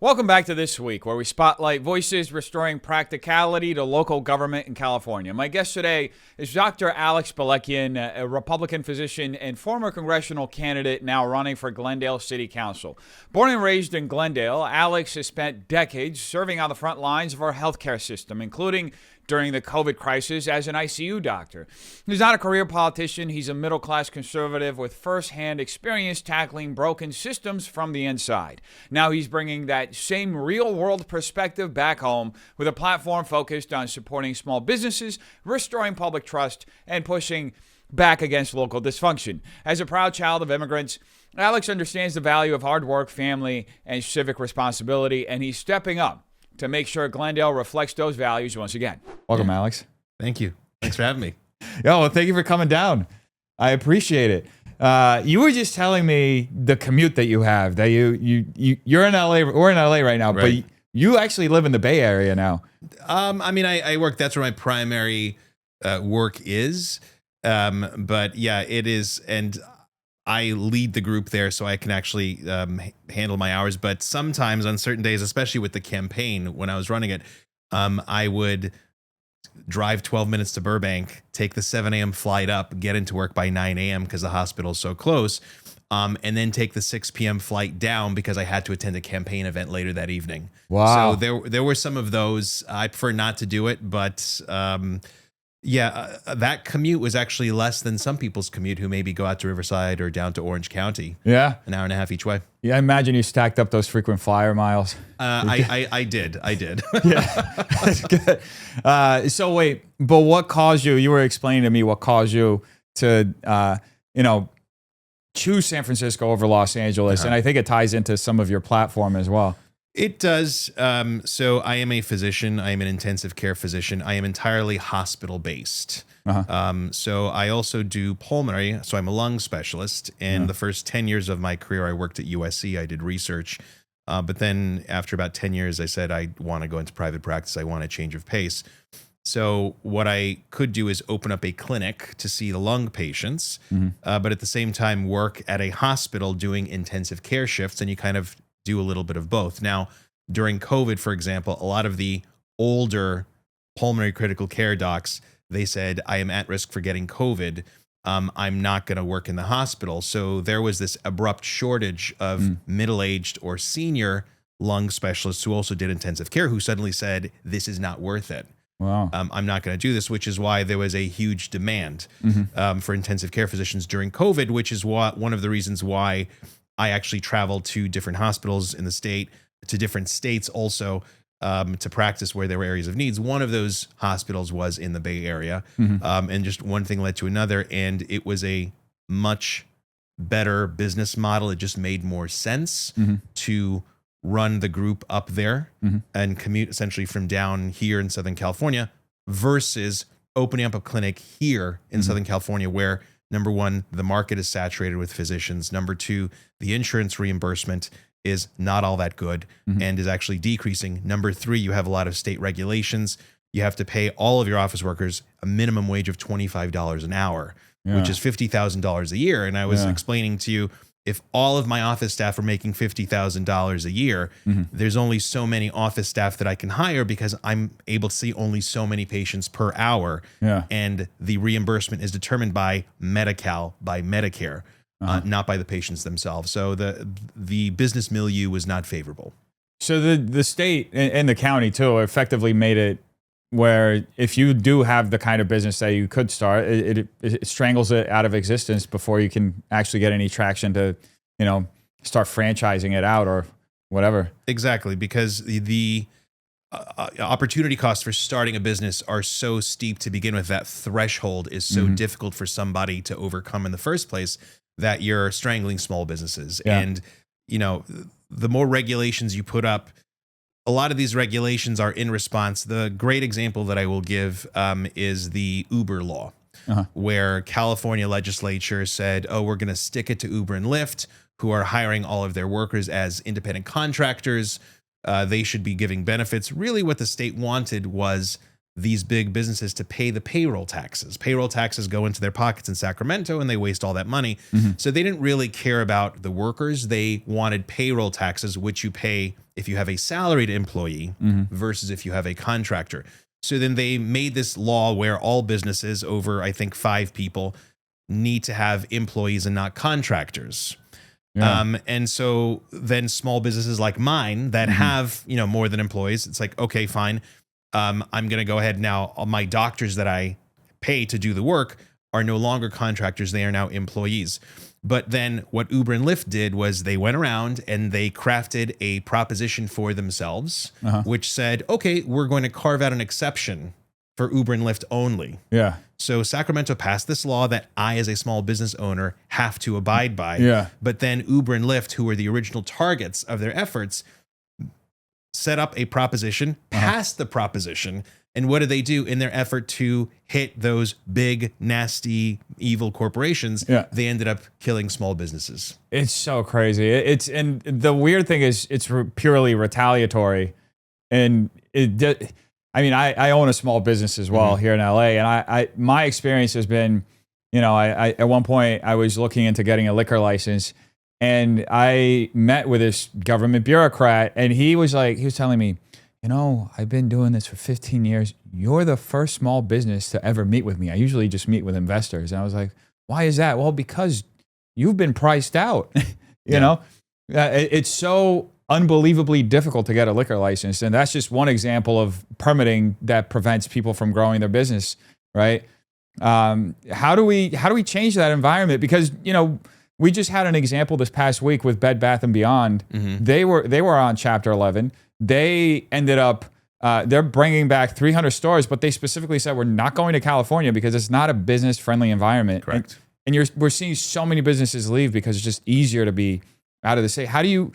Welcome back to This Week, where we spotlight voices restoring practicality to local government in California. My guest today is Dr. Alex Balekian, a Republican physician and former congressional candidate now running for Glendale City Council. Born and raised in Glendale, Alex has spent decades serving on the front lines of our healthcare system, including during the COVID crisis as an ICU doctor. He's not a career politician. He's a middle-class conservative with first-hand experience tackling broken systems from the inside. Now he's bringing that same real-world perspective back home with a platform focused on supporting small businesses, restoring public trust, and pushing back against local dysfunction. As a proud child of immigrants, Alex understands the value of hard work, family, and civic responsibility, and he's stepping up to make sure Glendale reflects those values once again. Welcome, Alex. Thank you. Thanks for having me. Yeah, well, thank you for coming down. I appreciate it. You were just telling me the commute that you have, that you're in LA, we're in LA right now, right. But you actually live in the Bay Area now. I work, that's where my primary work is. But yeah, it is. And I lead the group there, so I can actually handle my hours. But sometimes on certain days, especially with the campaign, when I was running it, I would drive 12 minutes to Burbank, take the 7 a.m. flight up, get into work by 9 a.m. because the hospital's so close, and then take the 6 p.m. flight down because I had to attend a campaign event later that evening. Wow. So there were some of those. I prefer not to do it, but that commute was actually less than some people's commute who maybe go out to Riverside or down to Orange County. Yeah. An hour and a half each way. Yeah, I imagine you stacked up those frequent flyer miles. I did. Yeah, that's good. So wait, but what caused you were explaining to me what caused you to, choose San Francisco over Los Angeles. And I think it ties into some of your platform as well. It does. So I am a physician. I am an intensive care physician. I am entirely hospital based. So I also do pulmonary. So I'm a lung specialist. And the first 10 years of my career, I worked at USC. I did research. But then after about 10 years, I said, I want to go into private practice. I want a change of pace. So what I could do is open up a clinic to see the lung patients, but at the same time work at a hospital doing intensive care shifts. And you kind of do a little bit of both. Now, during COVID, for example, a lot of the older pulmonary critical care docs, they said, I am at risk for getting COVID. I'm not going to work in the hospital. So there was this abrupt shortage of middle-aged or senior lung specialists who also did intensive care who suddenly said, this is not worth it. Wow. I'm not going to do this, which is why there was a huge demand for intensive care physicians during COVID, which is one of the reasons why I actually traveled to different hospitals in the state, to different states also, to practice where there were areas of needs. One of those hospitals was in the Bay Area, and just one thing led to another, and it was a much better business model. It just made more sense to run the group up there and commute essentially from down here in Southern California versus opening up a clinic here in Southern California where, number one, the market is saturated with physicians. Number two, the insurance reimbursement is not all that good and is actually decreasing. Number three, you have a lot of state regulations. You have to pay all of your office workers a minimum wage of $25 an hour, which is $50,000 a year. And I was explaining to you, if all of my office staff are making $50,000 a year, there's only so many office staff that I can hire because I'm able to see only so many patients per hour. And the reimbursement is determined by Medi-Cal, by Medicare, not by the patients themselves. So the business milieu was not favorable. So the state and the county too effectively made it where if you do have the kind of business that you could start, it strangles it out of existence before you can actually get any traction to, start franchising it out or whatever. Exactly, because the opportunity costs for starting a business are so steep to begin with. That threshold is so difficult for somebody to overcome in the first place that you're strangling small businesses. And, the more regulations you put up, a lot of these regulations are in response. The great example that I will give is the Uber law, where California legislature said, we're going to stick it to Uber and Lyft, who are hiring all of their workers as independent contractors. They should be giving benefits. Really what the state wanted was these big businesses to pay the payroll taxes. Payroll taxes go into their pockets in Sacramento and they waste all that money. So they didn't really care about the workers. They wanted payroll taxes, which you pay if you have a salaried employee versus if you have a contractor. So then they made this law where all businesses over, I think, 5 people need to have employees and not contractors. Yeah. And so then small businesses like mine that have, more than employees, it's like, okay, fine. I'm going to go ahead now. All my doctors that I pay to do the work are no longer contractors. They are now employees. But then what Uber and Lyft did was they went around and they crafted a proposition for themselves, which said, okay, we're going to carve out an exception for Uber and Lyft only. Yeah. So Sacramento passed this law that I, as a small business owner, have to abide by. Yeah. But then Uber and Lyft, who were the original targets of their efforts, set up a proposition, passed the proposition. And what did they do in their effort to hit those big, nasty, evil corporations? Yeah. They ended up killing small businesses. It's so crazy. And the weird thing is it's purely retaliatory. And I own a small business as well here in LA. And my experience has been, I at one point I was looking into getting a liquor license, and I met with this government bureaucrat, and he was telling me, I've been doing this for 15 years. You're the first small business to ever meet with me. I usually just meet with investors. And I was like, why is that? Well, because you've been priced out. you know, it's so unbelievably difficult to get a liquor license. And that's just one example of permitting that prevents people from growing their business. Right. How do we change that environment? Because, we just had an example this past week with Bed Bath & Beyond. They were on Chapter 11. They ended up, they're bringing back 300 stores, but they specifically said, we're not going to California because it's not a business-friendly environment. Correct. And we're seeing so many businesses leave because it's just easier to be out of the state. How do you,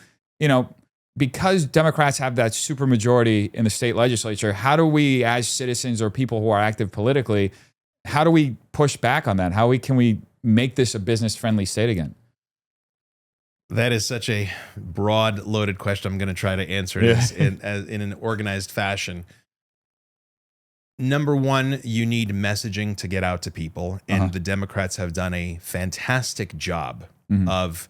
because Democrats have that supermajority in the state legislature, how do we, as citizens or people who are active politically, how do we push back on that? Can we make this a business-friendly state again? That is such a broad, loaded question. I'm going to try to answer it in an organized fashion. Number one, you need messaging to get out to people. And the Democrats have done a fantastic job of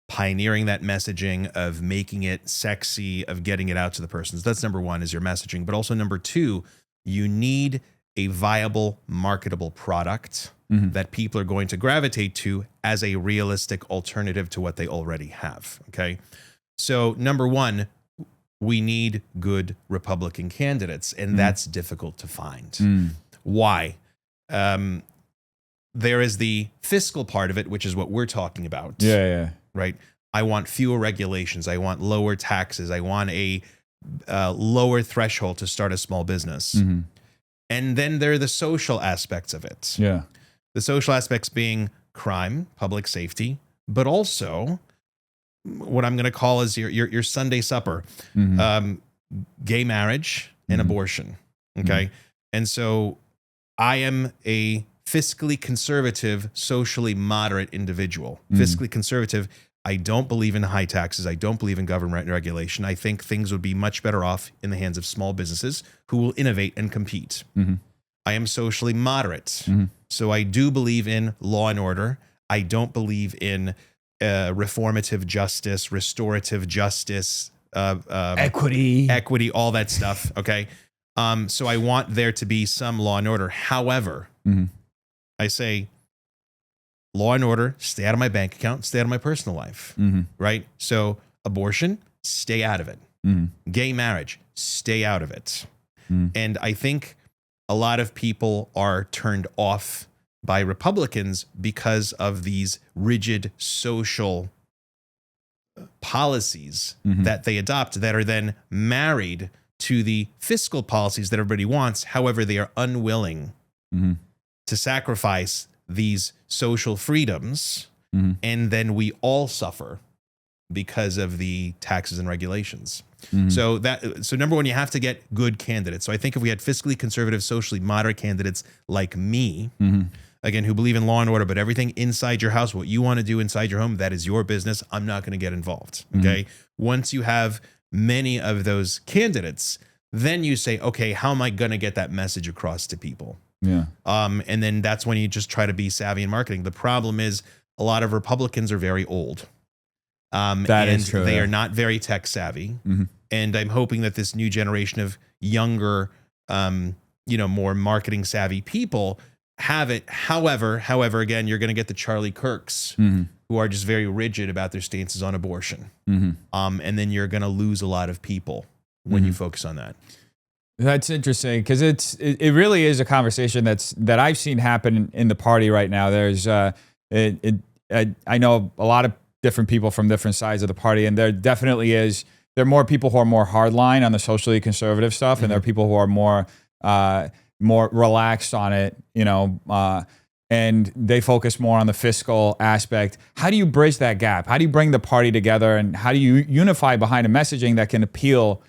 pioneering that messaging, of making it sexy, of getting it out to the persons. That's number one, is your messaging. But also number two, you need a viable, marketable product that people are going to gravitate to as a realistic alternative to what they already have. Okay. So number one, we need good Republican candidates, and that's difficult to find. Why? There is the fiscal part of it, which is what we're talking about. Yeah. Right. I want fewer regulations. I want lower taxes. I want a lower threshold to start a small business. And then there are the social aspects of it. Yeah. The social aspects being crime, public safety, but also what I'm going to call is your Sunday supper, gay marriage and abortion. Okay. And so I am a fiscally conservative, socially moderate individual. Fiscally conservative. I don't believe in high taxes. I don't believe in government regulation. I think things would be much better off in the hands of small businesses who will innovate and compete. I am socially moderate. So I do believe in law and order. I don't believe in reformative justice, restorative justice, equity, all that stuff. Okay. So I want there to be some law and order. However, I say, law and order, stay out of my bank account, stay out of my personal life, right? So abortion, stay out of it. Gay marriage, stay out of it. And I think a lot of people are turned off by Republicans because of these rigid social policies that they adopt that are then married to the fiscal policies that everybody wants. However, they are unwilling to sacrifice these social freedoms, and then we all suffer because of the taxes and regulations. So number one, you have to get good candidates. So I think if we had fiscally conservative, socially moderate candidates like me, again, who believe in law and order, but everything inside your house, what you want to do inside your home, that is your business. I'm not going to get involved. Okay. Once you have many of those candidates, then you say, okay, how am I going to get that message across to people? Yeah. And then that's when you just try to be savvy in marketing. The problem is a lot of Republicans are very old. That is true. They are not very tech savvy. And I'm hoping that this new generation of younger, more marketing savvy people have it. However, again, you're going to get the Charlie Kirks who are just very rigid about their stances on abortion. And then you're going to lose a lot of people when you focus on that. That's interesting because it really is a conversation that I've seen happen in the party right now. There's I know a lot of different people from different sides of the party, and there definitely is. There are more people who are more hardline on the socially conservative stuff, and there are people who are more relaxed on it, and they focus more on the fiscal aspect. How do you bridge that gap? How do you bring the party together, and how do you unify behind a messaging that can appeal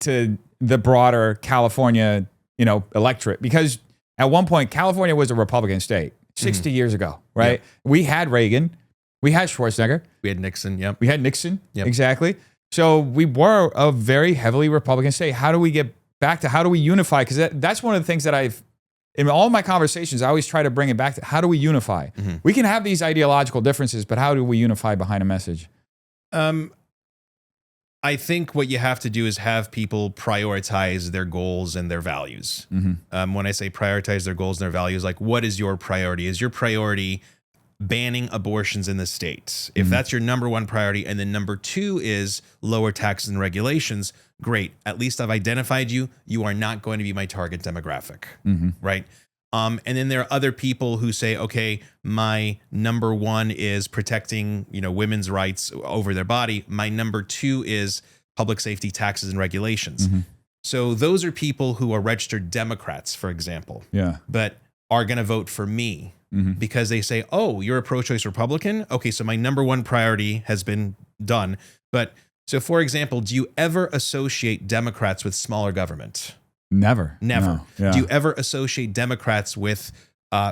to the broader California, electorate? Because at one point, California was a Republican state 60 years ago, right? Yep. We had Reagan. We had Schwarzenegger. We had Nixon. Yep. We had Nixon. Yep. Exactly. So we were a very heavily Republican state. How do we get back to how do we unify? Because that's one of the things that in all my conversations, I always try to bring it back to how do we unify? We can have these ideological differences, but how do we unify behind a message? I think what you have to do is have people prioritize their goals and their values. When I say prioritize their goals and their values, like what is your priority? Is your priority banning abortions in the state? If that's your number one priority, and then number two is lower taxes and regulations, great. At least I've identified you. You are not going to be my target demographic, right? And then there are other people who say, okay, my number one is protecting, women's rights over their body. My number two is public safety, taxes, and regulations. So those are people who are registered Democrats, for example, but are going to vote for me because they say, oh, you're a pro-choice Republican? Okay, so my number one priority has been done. But so, for example, do you ever associate Democrats with smaller government? Never. No. Yeah. Do you ever associate Democrats with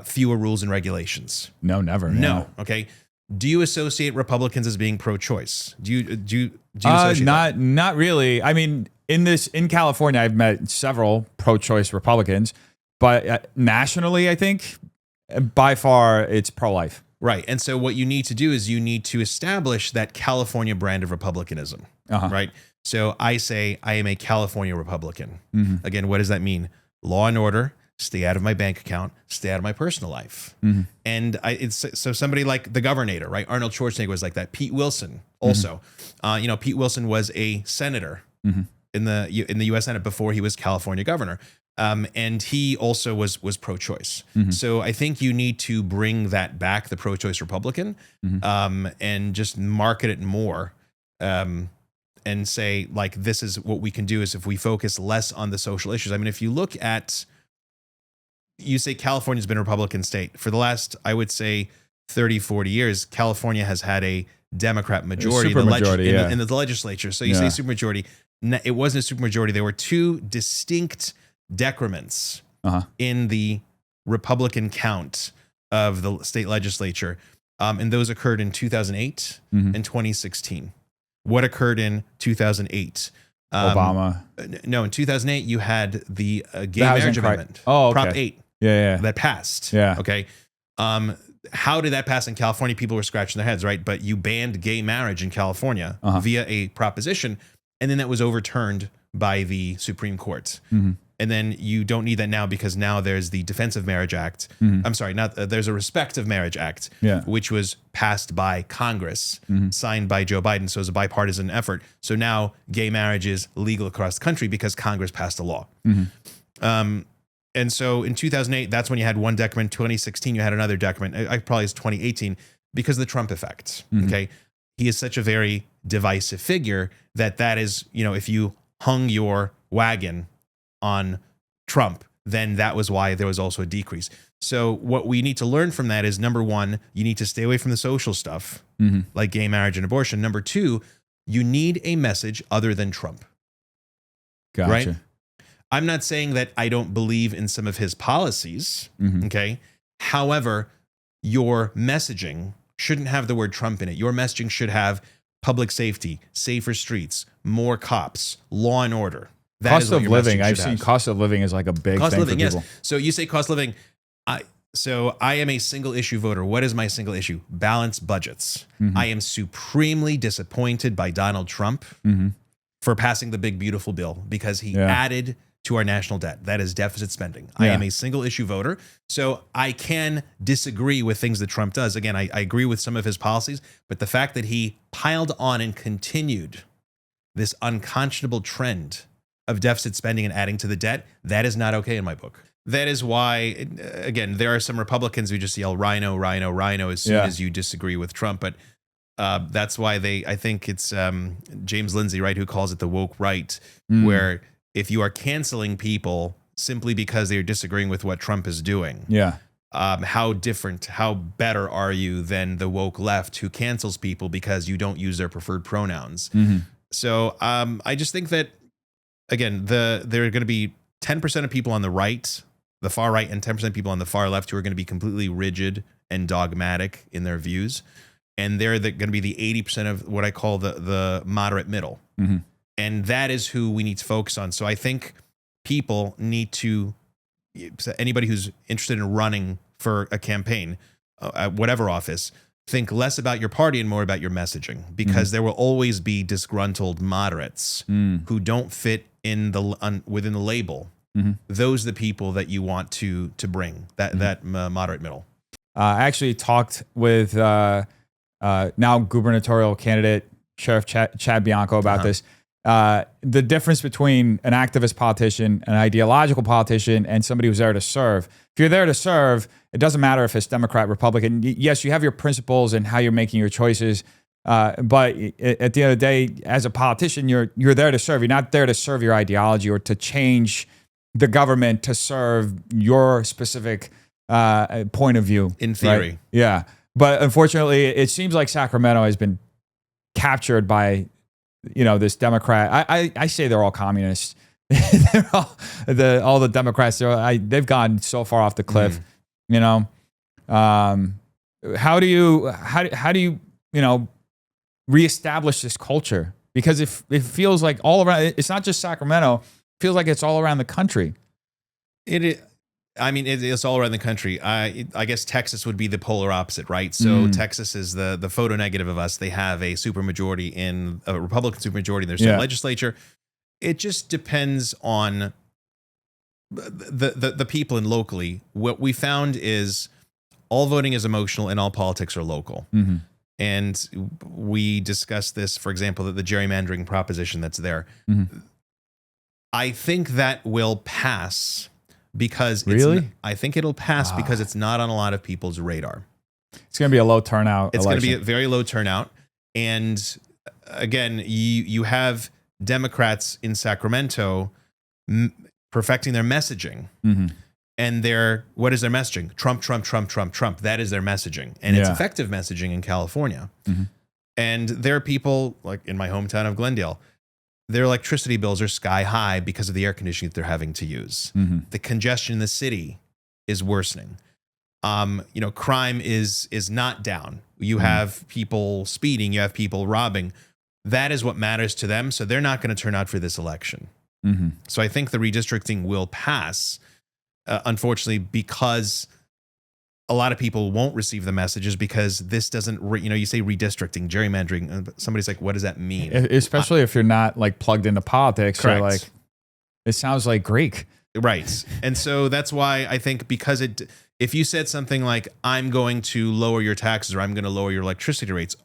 fewer rules and regulations? No, never. No. Okay. Do you associate Republicans as being pro-choice? Do you associate not really. I mean, in California, I've met several pro-choice Republicans, but nationally, I think by far it's pro-life. Right. And so what you need to do is you need to establish that California brand of republicanism, right? So I say I am a California Republican. Again, what does that mean? Law and order, stay out of my bank account, stay out of my personal life. And so somebody like the governor, right? Arnold Schwarzenegger was like that. Pete Wilson also. Pete Wilson was a senator in the U.S. Senate before he was California governor. And he also was pro-choice. So I think you need to bring that back, the pro-choice Republican, and just market it more. And say, like, this is what we can do is if we focus less on the social issues. I mean, if you look at, you say California's been a Republican state. For the last, I would say, 30, 40 years, California has had a Democrat majority in the legislature. So you say supermajority. It wasn't a supermajority. There were two distinct decrements in the Republican count of the state legislature. And those occurred in 2008 and 2016. What occurred in 2008? Obama. No, in 2008, you had the gay marriage amendment. Prop 8. That passed. Okay. How did that pass in California? People were scratching their heads, right? But you banned gay marriage in California via a proposition, and then that was overturned by the Supreme Court. And then you don't need that now because now there's the Defense of Marriage Act. I'm sorry, there's a Respect of Marriage Act, which was passed by Congress, signed by Joe Biden. So it's a bipartisan effort. So now gay marriage is legal across the country because Congress passed a law. And so in 2008, that's when you had one decrement. 2016, you had another decrement. Probably it's 2018 because of the Trump effect. Okay, he is such a very divisive figure that is, if you hung your wagon on Trump, then that was why there was also a decrease. So what we need to learn from that is, number one, you need to stay away from the social stuff, like gay marriage and abortion. Number two, you need a message other than Trump. Gotcha. Right? I'm not saying that I don't believe in some of his policies, okay? However, your messaging shouldn't have the word Trump in it. Your messaging should have public safety, safer streets, more cops, law and order. Cost of living. I've seen cost of living is like a big thing for people. Yes. So you say cost of living. So I am a single issue voter. What is my single issue? Balanced budgets. I am supremely disappointed by Donald Trump for passing the big, beautiful bill because he added to our national debt. That is deficit spending. I am a single issue voter. So I can disagree with things that Trump does. Again, I agree with some of his policies, but the fact that he piled on and continued this unconscionable trend of deficit spending and adding to the debt, that is not okay in my book. That is why, again, there are some Republicans who just yell rhino, rhino, rhino as soon as you disagree with Trump. But that's why I think it's James Lindsay, right, who calls it the woke right, where if you are canceling people simply because they're disagreeing with what Trump is doing, how better are you than the woke left who cancels people because you don't use their preferred pronouns? So I just think that, again, there are going to be 10% of people on the right, the far right, and 10% of people on the far left who are going to be completely rigid and dogmatic in their views. And they're going to be the 80% of what I call the moderate middle. And that is who we need to focus on. So I think people need to, anybody who's interested in running for a campaign, at whatever office, think less about your party and more about your messaging, because there will always be disgruntled moderates who don't fit in within the label. Those are the people that you want to bring that moderate middle. I actually talked with now gubernatorial candidate Sheriff Chad Bianco about this. The difference between an activist politician, an ideological politician, and somebody who's there to serve. If you're there to serve, it doesn't matter if it's Democrat, Republican. Yes, you have your principles and how you're making your choices. But at the end of the day, as a politician, you're there to serve. You're not there to serve your ideology or to change the government to serve your specific point of view. In theory. Right? Yeah. But unfortunately, it seems like Sacramento has been captured by, this Democrat. I say they're all communists. They're all the Democrats. They've gone so far off the cliff. How do you reestablish this culture? Because it feels like all around. It's not just Sacramento. It feels like it's all around the country. It's all around the country. I guess Texas would be the polar opposite, right? So Texas is the photo negative of us. They have a supermajority a Republican supermajority in their state legislature. It just depends on the people and locally. What we found is all voting is emotional and all politics are local. And we discussed this, for example, the gerrymandering proposition that's there. I think that will pass. Because I think it'll pass because it's not on a lot of people's radar. It's going to be a low turnout. It's going to be a very low turnout. And again, you have Democrats in Sacramento perfecting their messaging. And what is their messaging? Trump, Trump, Trump, Trump, Trump. That is their messaging. And it's effective messaging in California. And there are people like in my hometown of Glendale, their electricity bills are sky high because of the air conditioning that they're having to use. The congestion in the city is worsening. Crime is not down. You have people speeding, you have people robbing. That is what matters to them. So they're not going to turn out for this election. So I think the redistricting will pass, unfortunately, because a lot of people won't receive the messages because this doesn't, you say redistricting, gerrymandering. Somebody's like, what does that mean? Especially if you're not like plugged into politics. Correct. Or like, it sounds like Greek. Right. And so that's why I think if you said something like, I'm going to lower your taxes or I'm going to lower your electricity rates,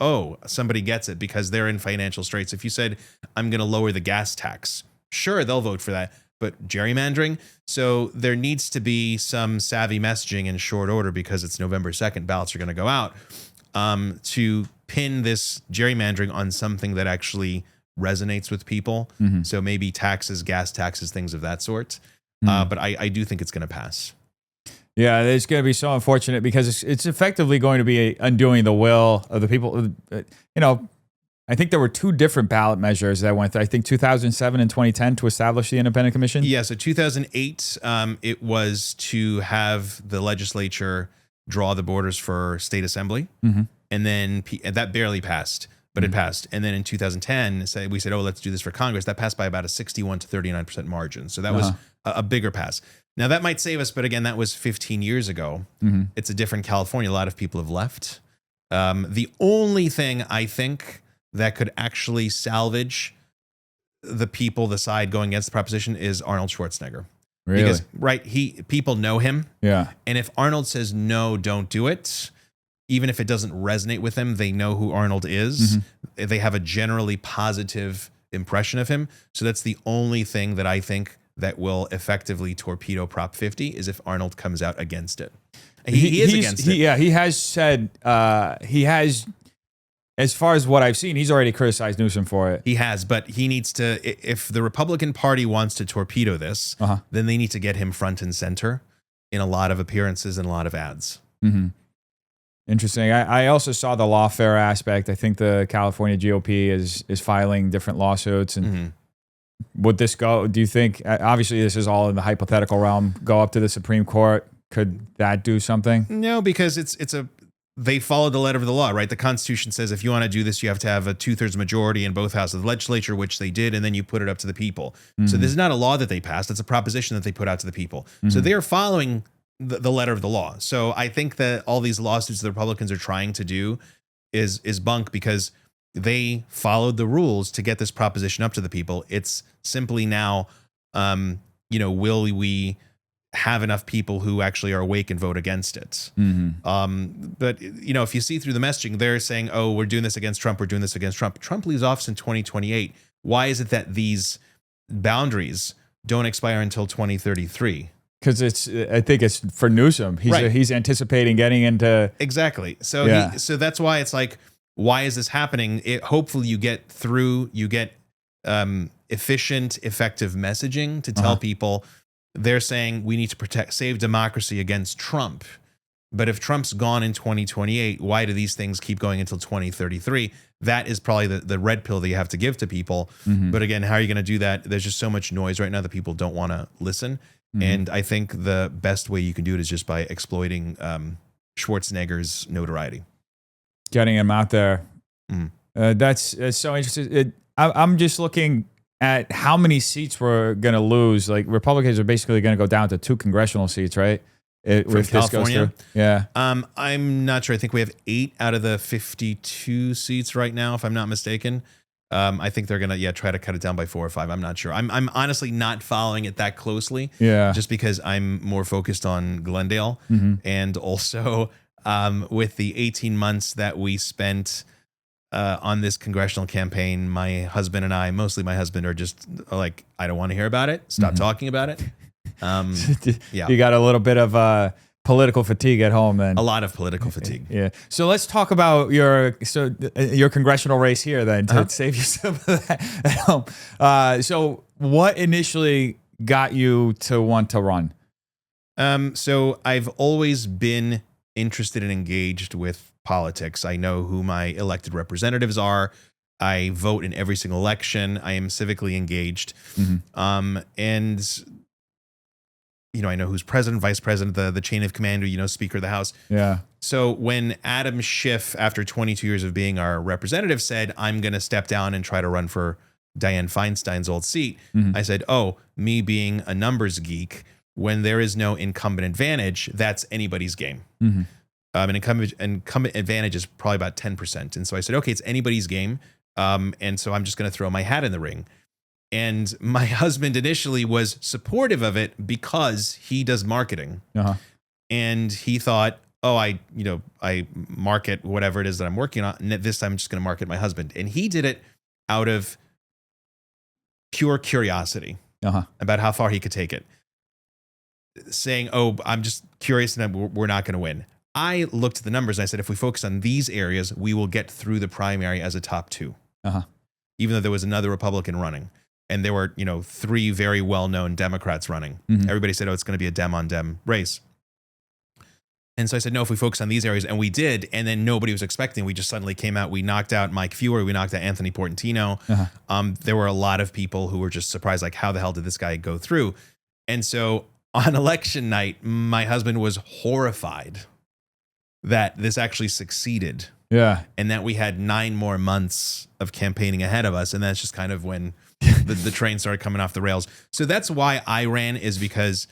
somebody gets it because they're in financial straits. If you said, I'm going to lower the gas tax, sure, they'll vote for that. But gerrymandering, so there needs to be some savvy messaging in short order because it's November 2nd, ballots are going to go out, to pin this gerrymandering on something that actually resonates with people. So maybe taxes, gas taxes, things of that sort. But I do think it's going to pass. Yeah, it's going to be so unfortunate because it's effectively going to be undoing the will of the people. I think there were two different ballot measures that went through. I think 2007 and 2010 to establish the independent commission. Yeah, so 2008, it was to have the legislature draw the borders for state assembly. And then that barely passed. but it passed. And then in 2010, we said, oh, let's do this for Congress. That passed by about a 61 to 39% margin. So that was a bigger pass. Now that might save us, but again, that was 15 years ago. It's a different California. A lot of people have left. The only thing I think that could actually salvage the side going against the proposition is Arnold Schwarzenegger. Really? Because, people know him. Yeah. And if Arnold says, no, don't do it, even if it doesn't resonate with them, they know who Arnold is. They have a generally positive impression of him. So that's the only thing that I think that will effectively torpedo Prop 50 is if Arnold comes out against it. He is against it. Yeah, he has said, as far as what I've seen, he's already criticized Newsom for it. He has, but he needs to, if the Republican Party wants to torpedo this, then they need to get him front and center in a lot of appearances and a lot of ads. Interesting. I also saw the lawfare aspect. I think the California GOP is filing different lawsuits. And would this go, do you think, obviously this is all in the hypothetical realm, go up to the Supreme Court? Could that do something? No, because they followed the letter of the law, right? The Constitution says if you want to do this, you have to have a 2/3 majority in both houses of the legislature, which they did, and then you put it up to the people. So this is not a law that they passed. It's a proposition that they put out to the people. So they are following the letter of the law. So I think that all these lawsuits the Republicans are trying to do is bunk because they followed the rules to get this proposition up to the people. It's simply now, will we have enough people who actually are awake and vote against it? But if you see through the messaging, they're saying, oh, we're doing this against Trump. We're doing this against Trump. Trump leaves office in 2028. Why is it that these boundaries don't expire until 2033? Because I think it's for Newsom. He's anticipating getting into exactly. So so that's why it's like, why is this happening? Hopefully you get efficient, effective messaging to tell people. They're saying we need to save democracy against Trump. But if Trump's gone in 2028, why do these things keep going until 2033? That is probably the red pill that you have to give to people. But again, how are you going to do that? There's just so much noise right now that people don't want to listen. And I think the best way you can do it is just by exploiting Schwarzenegger's notoriety. Getting him out there. That's so interesting. I'm just looking at how many seats we're going to lose. Like Republicans are basically going to go down to 2 congressional seats, right? If this goes through. Yeah. I'm not sure. I think we have 8 out of the 52 seats right now, if I'm not mistaken. I think they're going to try to cut it down by 4 or 5. I'm not sure. I'm honestly not following it that closely. Yeah. Just because I'm more focused on Glendale. And also with the 18 months that we spent on this congressional campaign, my husband and I, mostly my husband, are just like, I don't want to hear about it. Stop talking about it. You got a little bit of political fatigue at home then. A lot of political fatigue. Yeah. So let's talk about your congressional race here then to save you some of that at home. So what initially got you to want to run? So I've always been interested and engaged with politics. I know who my elected representatives are. I vote in every single election. I am civically engaged. And I know who's president, vice president, the chain of command, Speaker of the House. Yeah. So when Adam Schiff, after 22 years of being our representative, said, I'm going to step down and try to run for Dianne Feinstein's old seat, I said, oh, me being a numbers geek, when there is no incumbent advantage, that's anybody's game. An incumbent advantage is probably about 10%. And so I said, okay, it's anybody's game. And so I'm just going to throw my hat in the ring. And my husband initially was supportive of it because he does marketing. And he thought, oh, I market whatever it is that I'm working on. And this time I'm just going to market my husband. And he did it out of pure curiosity about how far he could take it. Saying, oh, I'm just curious and we're not going to win. I looked at the numbers and I said, if we focus on these areas, we will get through the primary as a top 2. Even though there was another Republican running. And there were, 3 very well-known Democrats running. Everybody said, oh, it's going to be a Dem-on-Dem race. And so I said, no, if we focus on these areas, and we did, and then nobody was expecting, we just suddenly came out, we knocked out Mike Fewer, we knocked out Anthony Portantino. There were a lot of people who were just surprised, like, how the hell did this guy go through? And so on election night, my husband was horrified that this actually succeeded Yeah. and that we had 9 more months of campaigning ahead of us. And that's just kind of when the train started coming off the rails. So that's why I ran, is because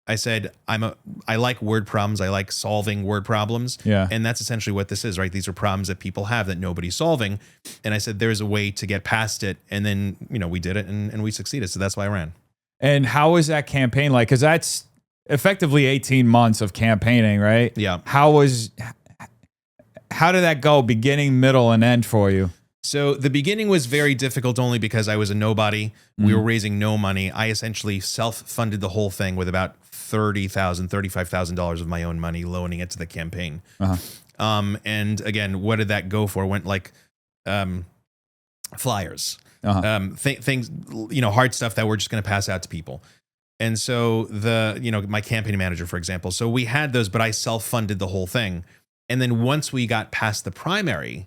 I said, I like word problems. I like solving word problems. Yeah. And that's essentially what this is, right? These are problems that people have that nobody's solving. And I said, there's a way to get past it. And then, we did it and we succeeded. So that's why I ran. And how was that campaign like? Because that's effectively 18 months of campaigning, right? Yeah. How did that go, beginning, middle, and end for you? So the beginning was very difficult only because I was a nobody. We were raising no money. I essentially self-funded the whole thing with about $35,000 of my own money, loaning it to the campaign. And again, what did that go for? Went like flyers, things, hard stuff that we're just going to pass out to people. And so my campaign manager, for example, so we had those, but I self-funded the whole thing. And then once we got past the primary,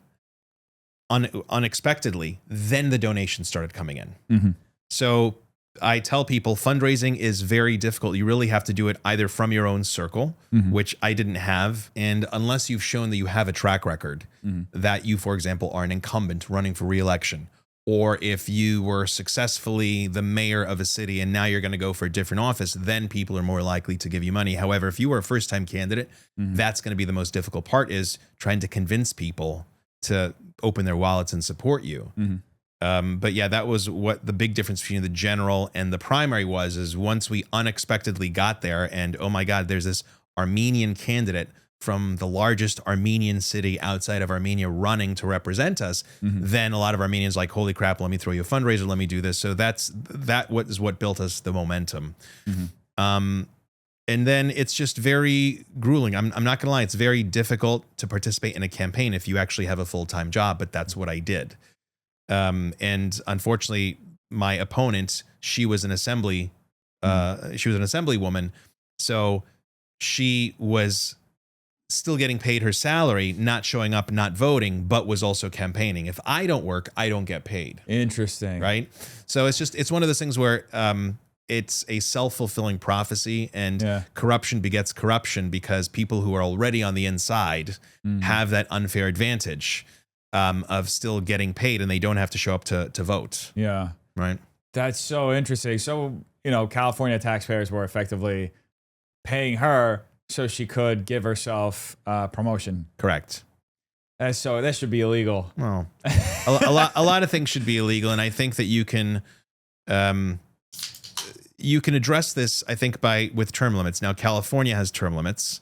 unexpectedly, then the donations started coming in. So I tell people fundraising is very difficult. You really have to do it either from your own circle, which I didn't have. And unless you've shown that you have a track record, that you, for example, are an incumbent running for re-election, or if you were successfully the mayor of a city and now you're going to go for a different office, then people are more likely to give you money. However, if you were a first-time candidate, that's going to be the most difficult part, is trying to convince people to open their wallets and support you. But yeah, that was what the big difference between the general and the primary was, is once we unexpectedly got there and, oh my God, there's this Armenian candidate from the largest Armenian city outside of Armenia running to represent us, then a lot of Armenians like, holy crap, let me throw you a fundraiser, let me do this. So that is what built us the momentum. And then it's just very grueling. I'm not going to lie. It's very difficult to participate in a campaign if you actually have a full-time job, but that's what I did. And unfortunately, my opponent, she was an assemblywoman. So she was still getting paid her salary, not showing up, not voting, but was also campaigning. If I don't work, I don't get paid. Interesting. Right? So it's one of those things where it's a self-fulfilling prophecy, and corruption begets corruption, because people who are already on the inside have that unfair advantage of still getting paid, and they don't have to show up to vote. Yeah. Right. That's so interesting. So, California taxpayers were effectively paying her so she could give herself promotion. Correct. So that should be illegal. Well, a lot of things should be illegal, and I think that you can address this, I think, with term limits. Now, California has term limits,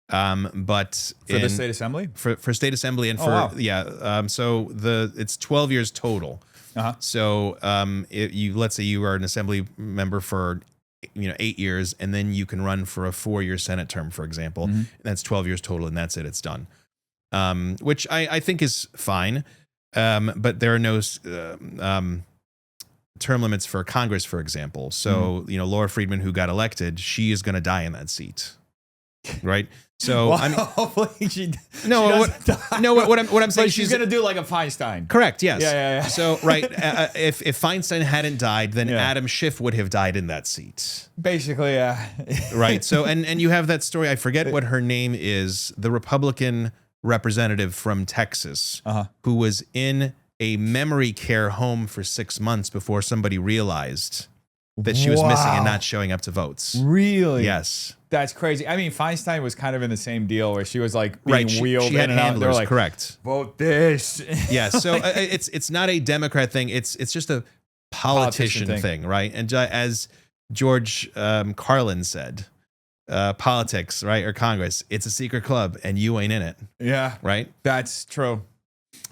but for the state assembly, for state assembly, and so it's 12 years total. So let's say you are an assembly member for 8 years, and then you can run for a 4-year Senate term, for example. And that's 12 years total, and that's it. It's done. Which I think is fine. But there are no term limits for Congress, for example. So, Laura Friedman, who got elected, she is going to die in that seat. Right. So, hopefully she what I'm saying, but she's going to do like a Feinstein. Correct. Yes. Yeah. So, right. If Feinstein hadn't died, then Adam Schiff would have died in that seat. Basically, yeah. Right. So, and you have that story. I forget what her name is. The Republican representative from Texas, who was in a memory care home for 6 months before somebody realized that she was missing and not showing up to votes. Really? Yes. That's crazy. I mean, Feinstein was kind of in the same deal where she was like being wheeled she had in and out. Handlers, They're like, correct. Vote this. Yeah. So it's not a Democrat thing. It's just a politician thing, right? And as George Carlin said, politics, right, or Congress, it's a secret club, and you ain't in it. Yeah. Right. That's true.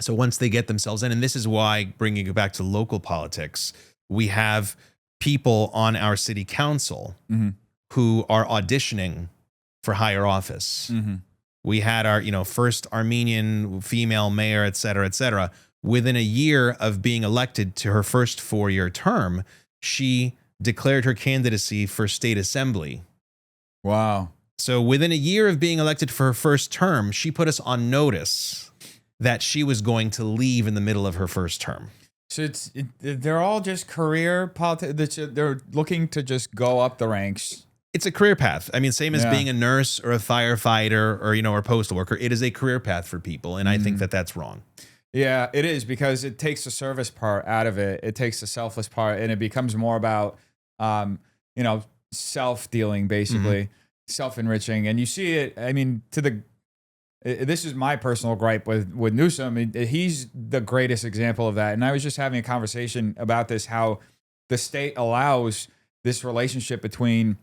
So once they get themselves in, and this is why, bringing it back to local politics, we have people on our city council who are auditioning for higher office. We had our, first Armenian female mayor, et cetera, et cetera. Within a year of being elected to her first 4-year term, she declared her candidacy for state assembly. Wow. So within a year of being elected for her first term, she put us on notice that she was going to leave in the middle of her first term. So they're all just career politics. They're looking to just go up the ranks. It's a career path. I mean, same as being a nurse or a firefighter or, or a postal worker. It is a career path for people. And I think that that's wrong. Yeah, it is, because it takes the service part out of it. It takes the selfless part, and it becomes more about, self-dealing, basically, self-enriching. And you see it, I mean, this is my personal gripe with Newsom. He's the greatest example of that. And I was just having a conversation about this, how the state allows this relationship between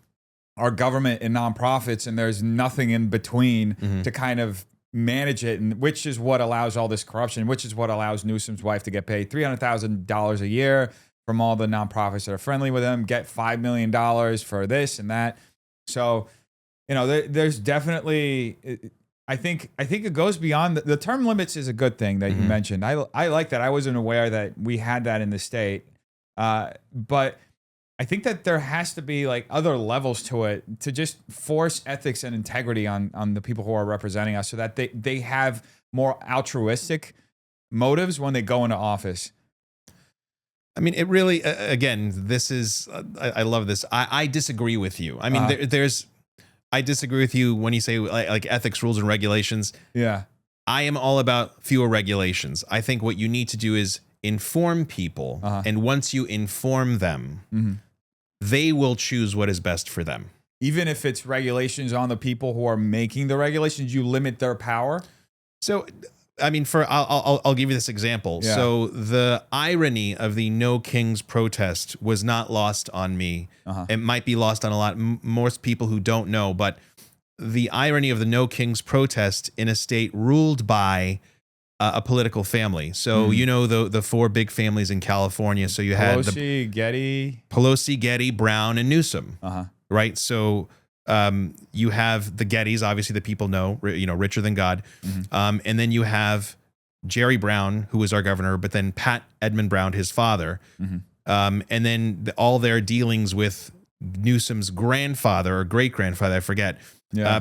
our government and nonprofits, and there's nothing in between to kind of manage it, and which is what allows all this corruption, which is what allows Newsom's wife to get paid $300,000 a year from all the nonprofits that are friendly with him, get $5 million for this and that. So, there's definitely, I think it goes beyond the term limits is a good thing that you mentioned. I like that. I wasn't aware that we had that in the state, but I think that there has to be like other levels to it to just force ethics and integrity on the people who are representing us, so that they have more altruistic motives when they go into office. I mean, it really, again, this is, I love this. I disagree with you. I mean, I disagree with you when you say like ethics, rules, and regulations. Yeah. I am all about fewer regulations. I think what you need to do is inform people. And once you inform them, they will choose what is best for them. Even if it's regulations on the people who are making the regulations, you limit their power. So, I mean, I'll give you this example. Yeah. So the irony of the No Kings protest was not lost on me. It might be lost on a lot most people who don't know, but the irony of the No Kings protest in a state ruled by a political family. So, the four big families in California. So you had Pelosi, Getty, Brown, and Newsom. Right. So you have the Gettys, obviously the people know, richer than God. And then you have Jerry Brown, who was our governor, but then Pat Edmund Brown, his father. And then all their dealings with Newsom's grandfather or great grandfather, I forget.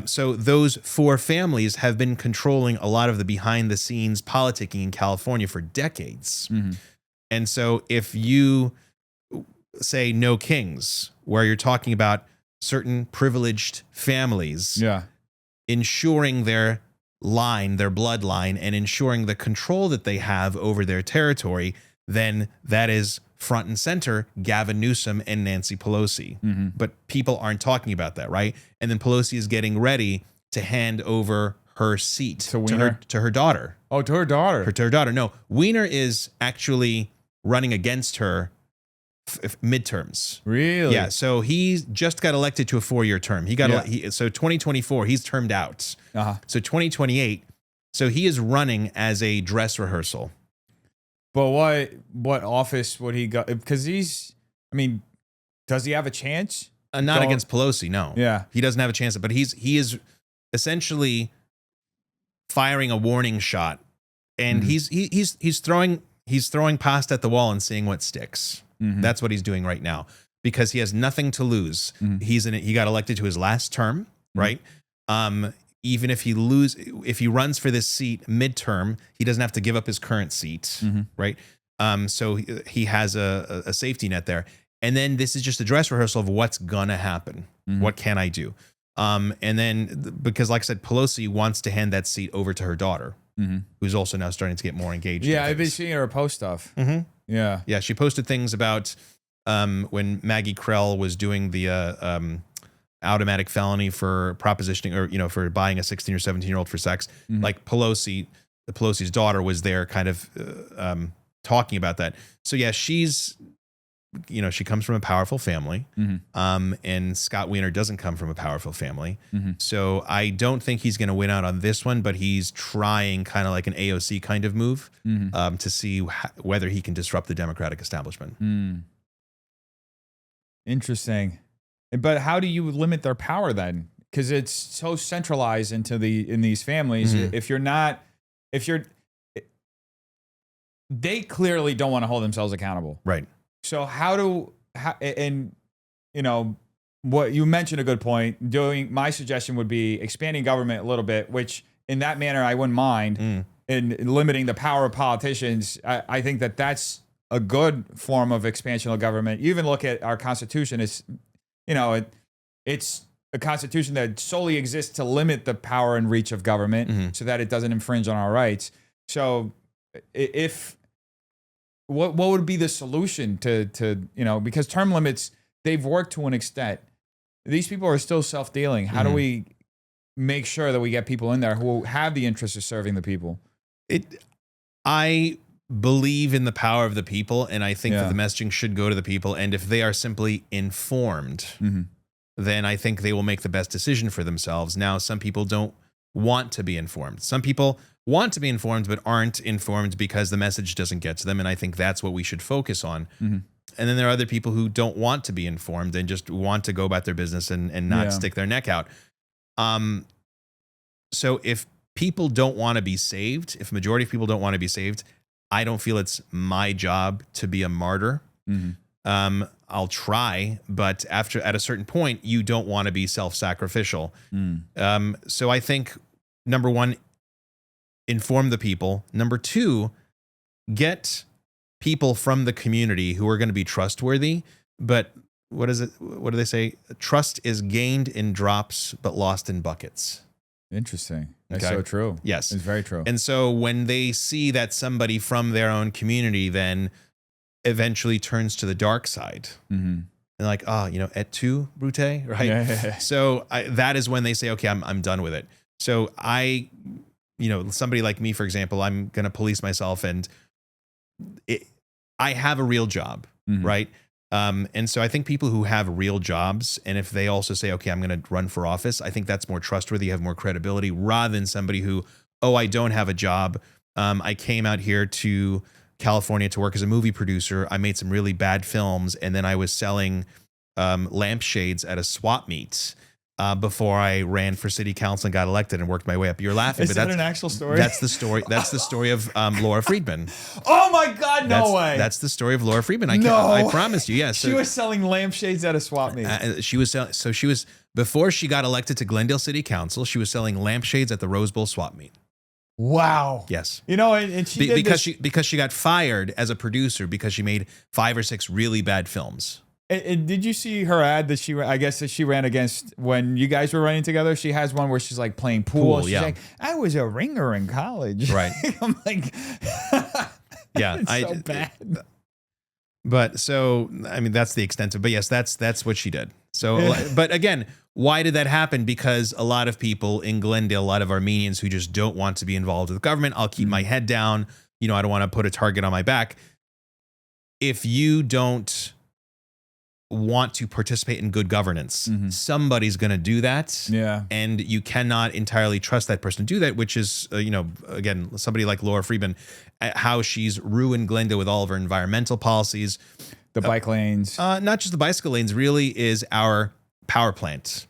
So those four families have been controlling a lot of the behind the scenes politicking in California for decades. And so if you say No Kings, where you're talking about certain privileged families ensuring their bloodline, and ensuring the control that they have over their territory, then that is front and center Gavin Newsom and Nancy Pelosi. But people aren't talking about that, right? And then Pelosi is getting ready to hand over her seat to her daughter. Oh, to her daughter. To her daughter. No, Weiner is actually running against her midterms. Really? Yeah. So he just got elected to a 4-year term. So 2024, he's termed out. So 2028. So he is running as a dress rehearsal. But what office would he go? Because does he have a chance? Not against Pelosi, no. Yeah. He doesn't have a chance, but he is essentially firing a warning shot, and he's throwing pasta at the wall and seeing what sticks. That's what he's doing right now, because he has nothing to lose. He got elected to his last term, right? Even if he runs for this seat midterm, he doesn't have to give up his current seat, right? So he has a safety net there. And then this is just a dress rehearsal of what's gonna happen. What can I do? And then, because like I said, Pelosi wants to hand that seat over to her daughter, who's also now starting to get more engaged. Yeah, I've been seeing her post stuff. Yeah, she posted things about when Maggie Krell was doing the automatic felony for propositioning, or for buying a 16 or 17-year-old for sex. Like Pelosi's daughter was there, kind of talking about that. So yeah, she's, she comes from a powerful family, and Scott Weiner doesn't come from a powerful family. So I don't think he's going to win out on this one, but he's trying kind of like an AOC kind of move to see whether he can disrupt the Democratic establishment. Interesting. But how do you limit their power then? Because it's so centralized in these families. They clearly don't want to hold themselves accountable. Right. So what you mentioned a good point. My suggestion would be expanding government a little bit, which in that manner I wouldn't mind. In limiting the power of politicians, I think that's a good form of expansion of government. You even look at our Constitution. It's it's a constitution that solely exists to limit the power and reach of government so that it doesn't infringe on our rights. So if what would be the solution to because term limits, they've worked to an extent. These people are still self-dealing. How do we make sure that we get people in there who have the interest of serving the people? I believe in the power of the people, and I think that the messaging should go to the people. And if they are simply informed, then I think they will make the best decision for themselves. Now, some people don't want to be informed. Some people want to be informed but aren't informed because the message doesn't get to them, and I think that's what we should focus on. And then there are other people who don't want to be informed and just want to go about their business and not stick their neck out. So if people don't want to be saved, if a majority of people don't want to be saved, I don't feel it's my job to be a martyr. I'll try, but at a certain point, you don't want to be self-sacrificial. So I think, number one, inform the people. Number two, get people from the community who are going to be trustworthy. But what is it? What do they say? Trust is gained in drops, but lost in buckets. Interesting. That's so true. Yes. It's very true. And so when they see that somebody from their own community then eventually turns to the dark side, and like, et tu, Brute, right? Yeah. So that is when they say, okay, I'm done with it. So somebody like me, for example, I'm going to police myself, and I have a real job, right? And so I think people who have real jobs, and if they also say, okay, I'm going to run for office, I think that's more trustworthy, have more credibility, rather than somebody who, I don't have a job. I came out here to California to work as a movie producer. I made some really bad films, and then I was selling lampshades at a swap meet before I ran for city council and got elected and worked my way up. You're laughing, but that's an actual story. That's the story. That's the story of Laura Friedman. Oh my God! No way. That's the story of Laura Friedman. I promise you. Yes. She was selling lampshades at a swap meet. She was before she got elected to Glendale City Council. She was selling lampshades at the Rose Bowl swap meet. Wow. Yes. And she did because she got fired as a producer because she made 5 or 6 really bad films. And did you see her ad that she ran against when you guys were running together? She has one where she's like playing pool. She's like, I was a ringer in college. Right. I'm like, yeah, it's so bad. But so, I mean, that's the extent of, but yes, that's what she did. So, but again, why did that happen? Because a lot of people in Glendale, a lot of Armenians who just don't want to be involved with government. I'll keep my head down. I don't want to put a target on my back. If you don't want to participate in good governance, somebody's going to do that. Yeah. And you cannot entirely trust that person to do that, which is, again, somebody like Laura Friedman, how she's ruined Glendale with all of her environmental policies. The bike lanes. Not just the bicycle lanes, really is our power plant.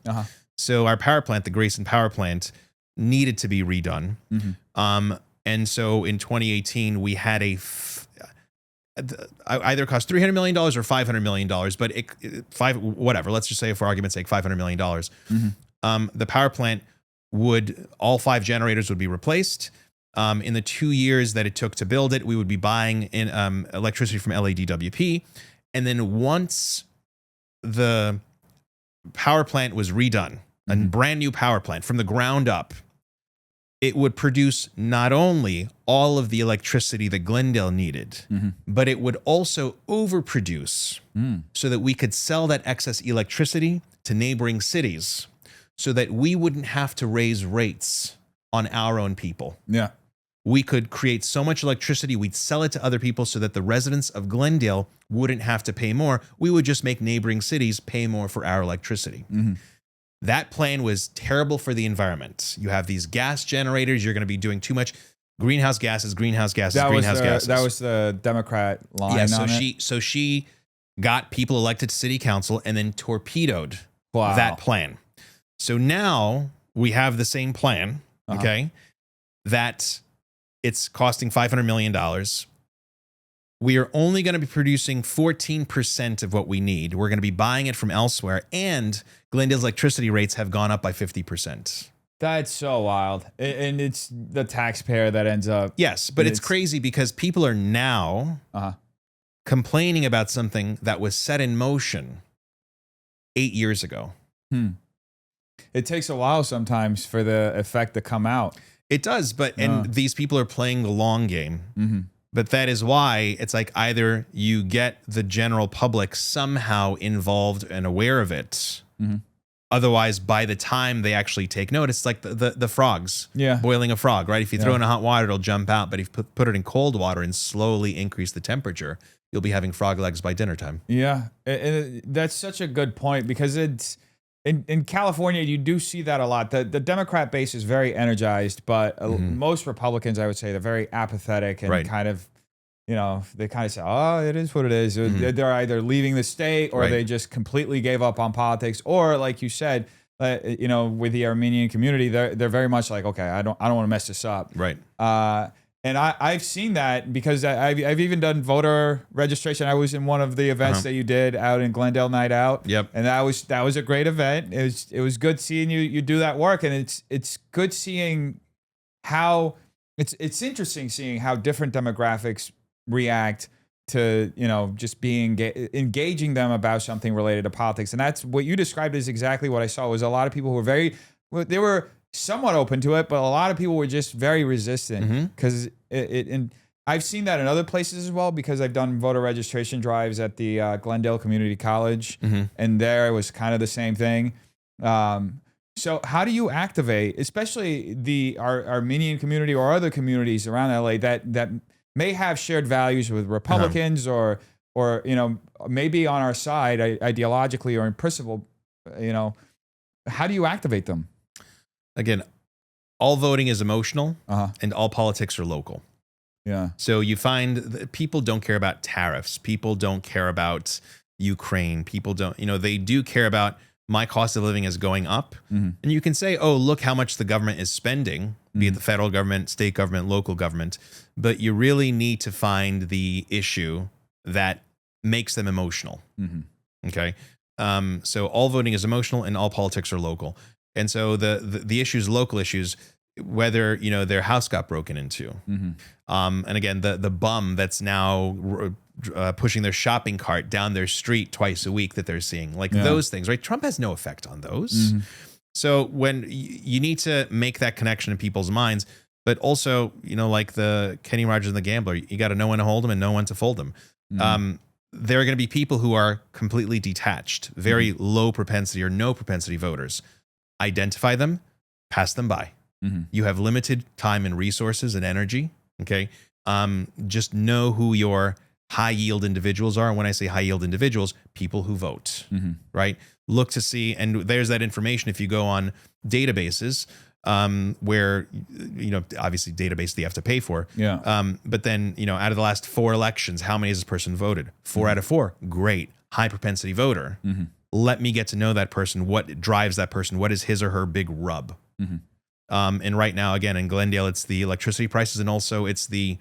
So our power plant, the Grayson Power Plant, needed to be redone. And so in 2018, we had either cost $300 million or $500 million, but whatever. Let's just say, for argument's sake, $500 million. The power plant all 5 generators would be replaced. In the 2 years that it took to build it, we would be buying in electricity from LADWP. And then once the power plant was redone, a brand new power plant from the ground up, it would produce not only all of the electricity that Glendale needed, but it would also overproduce so that we could sell that excess electricity to neighboring cities so that we wouldn't have to raise rates on our own people. Yeah. We could create so much electricity, we'd sell it to other people so that the residents of Glendale wouldn't have to pay more. We would just make neighboring cities pay more for our electricity. That plan was terrible for the environment. You have these gas generators. You're going to be doing too much greenhouse gases. That was the Democrat line. Yeah, so she got people elected to city council and then torpedoed that plan. So now we have the same plan, okay, that it's costing $500 million. We are only going to be producing 14% of what we need. We're going to be buying it from elsewhere, and Glendale's electricity rates have gone up by 50%. That's so wild. And it's the taxpayer that ends up. Yes, but it's crazy because people are now complaining about something that was set in motion 8 years ago. It takes a while sometimes for the effect to come out. It does, but and these people are playing the long game. But that is why it's like either you get the general public somehow involved and aware of it. Otherwise, by the time they actually take note, it's like the frogs. Boiling a frog, right? If you throw it in hot water, it'll jump out. But if you put it in cold water and slowly increase the temperature, you'll be having frog legs by dinner time. Yeah, and that's such a good point because it's in California, you do see that a lot. The Democrat base is very energized, but most Republicans, I would say, they're very apathetic and kind of, they kind of say, oh, it is what it is. They're either leaving the state or they just completely gave up on politics. Or like you said, with the Armenian community, they're very much like, okay, I don't want to mess this up. Right. And I've seen that because I've even done voter registration. I was in one of the events that you did out in Glendale Night Out. Yep. And that was a great event. It was good seeing you do that work, and it's good seeing how it's interesting seeing how different demographics react to just being engaging them about something related to politics. And that's what you described is exactly what I saw. Was a lot of people who were they were somewhat open to it, but a lot of people were just very resistant because and I've seen that in other places as well because I've done voter registration drives at the Glendale Community College, and there it was kind of the same thing. So how do you activate, especially our Armenian community or other communities around LA that may have shared values with Republicans or maybe on our side ideologically or in principle, how do you activate them? Again, all voting is emotional and all politics are local. Yeah. So you find that people don't care about tariffs. People don't care about Ukraine. People don't, they do care about my cost of living is going up. And you can say, oh, look how much the government is spending, be it the federal government, state government, local government. But you really need to find the issue that makes them emotional. Okay. So all voting is emotional and all politics are local. And so the issues, local issues, whether, their house got broken into. And again, the bum that's now pushing their shopping cart down their street twice a week that they're seeing, like those things, right? Trump has no effect on those. So when you need to make that connection in people's minds, but also, like the Kenny Rogers and the Gambler, you got to know when to hold them and know when to fold them. There are going to be people who are completely detached, very low propensity or no propensity voters. Identify them, pass them by. You have limited time and resources and energy. Okay. Just know who your high yield individuals are. And when I say high yield individuals, people who vote, right? Look to see, and there's that information if you go on databases where, obviously database you have to pay for. But then, out of the last 4 elections, how many has this person voted? 4 out of 4. Great. High propensity voter. Let me get to know that person. What drives that person? What is his or her big rub? And right now, again, in Glendale, it's the electricity prices, and also it's the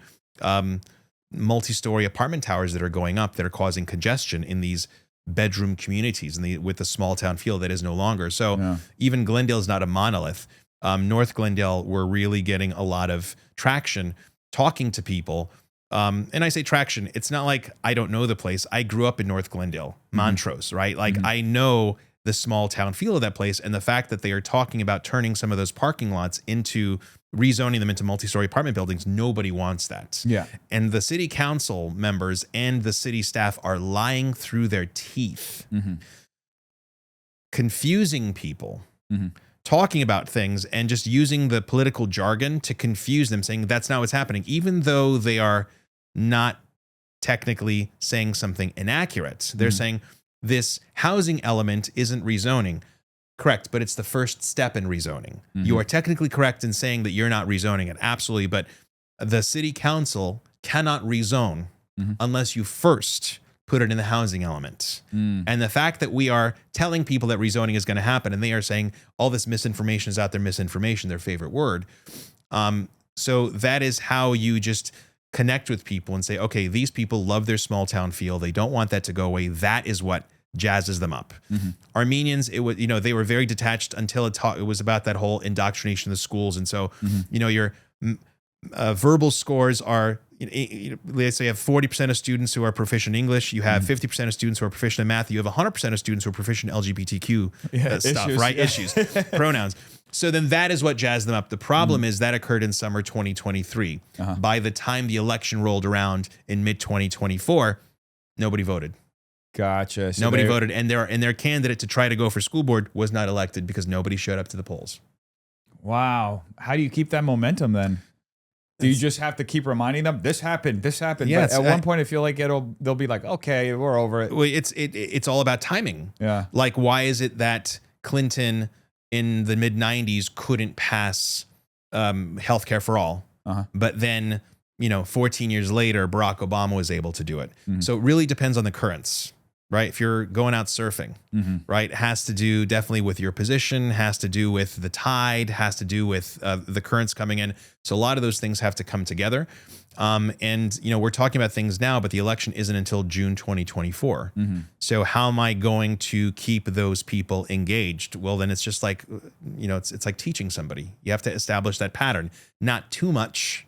multi-story apartment towers that are going up that are causing congestion in these bedroom communities and with the small town feel that is no longer. So even Glendale is not a monolith. North Glendale, we're really getting a lot of traction talking to people. And I say traction, it's not like I don't know the place. I grew up in North Glendale, Montrose, right? Like I know the small town feel of that place. And the fact that they are talking about turning some of those parking lots into rezoning them into multi-story apartment buildings, nobody wants that. And the city council members and the city staff are lying through their teeth, confusing people, talking about things and just using the political jargon to confuse them, saying that's not what's happening, even though they are not technically saying something inaccurate. They're saying this housing element isn't rezoning. Correct, but it's the first step in rezoning. You are technically correct in saying that you're not rezoning it, absolutely, but the city council cannot rezone unless you first put it in the housing element. And the fact that we are telling people that rezoning is going to happen and they are saying all this misinformation is out there, misinformation, their favorite word. So that is how you just connect with people and say, okay, these people love their small town feel. They don't want that to go away. That is what jazzes them up. Armenians, it was, they were very detached until it was about that whole indoctrination of the schools. And so, your verbal scores are, let's say you have 40% of students who are proficient in English. You have 50% of students who are proficient in math. You have 100% of students who are proficient in LGBTQ stuff, issues, right? yeah. Issues, pronouns. So then that is what jazzed them up. The problem is that occurred in summer 2023. By the time the election rolled around in mid 2024, nobody voted. Gotcha. So Nobody voted, and their candidate to try to go for school board was not elected because nobody showed up to the polls. Wow. How do you keep that momentum then? Do you just have to keep reminding them this happened? Yeah, but at one point I feel like they'll be like, okay, we're over it. Well, it's all about timing. Yeah. Like, why is it that Clinton in the mid 90s couldn't pass healthcare for all, but then 14 years later Barack Obama was able to do it? So it really depends on the currents. Right. If you're going out surfing, right, it has to do definitely with your position, has to do with the tide, has to do with the currents coming in. So a lot of those things have to come together. And, we're talking about things now, but the election isn't until June 2024. So how am I going to keep those people engaged? Well, then it's just like, it's like teaching somebody. You have to establish that pattern, not too much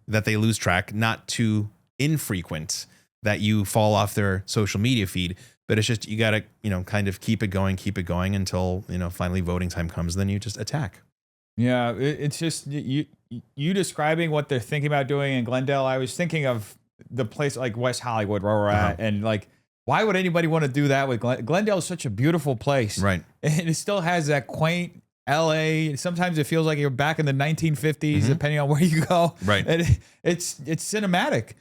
that they lose track, not too infrequent that you fall off their social media feed, but it's just, you got to, kind of keep it going until, finally voting time comes. Then you just attack. Yeah. It's just you describing what they're thinking about doing in Glendale. I was thinking of the place like West Hollywood where we're at, and like, why would anybody want to do that with Glendale is such a beautiful place. Right. And it still has that quaint LA. Sometimes it feels like you're back in the 1950s, depending on where you go. Right. And it's cinematic.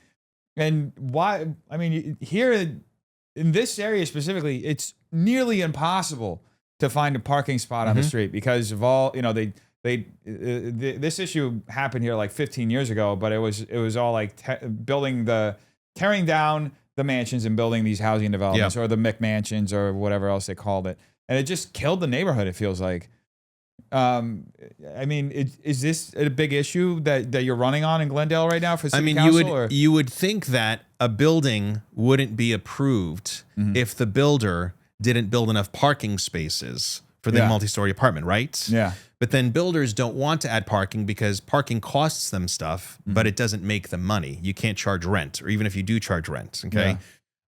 And why? I mean, here in this area specifically, it's nearly impossible to find a parking spot on the street because of all, this issue happened here like 15 years ago, but it was all like tearing down the mansions and building these housing developments or the McMansions or whatever else they called it. And it just killed the neighborhood, it feels like. I mean, is this a big issue that you're running on in Glendale right now for city council? You would think that a building wouldn't be approved if the builder didn't build enough parking spaces for the multi-story apartment, right? Yeah. But then builders don't want to add parking because parking costs them stuff, but it doesn't make them money. You can't charge rent, or even if you do charge rent, okay?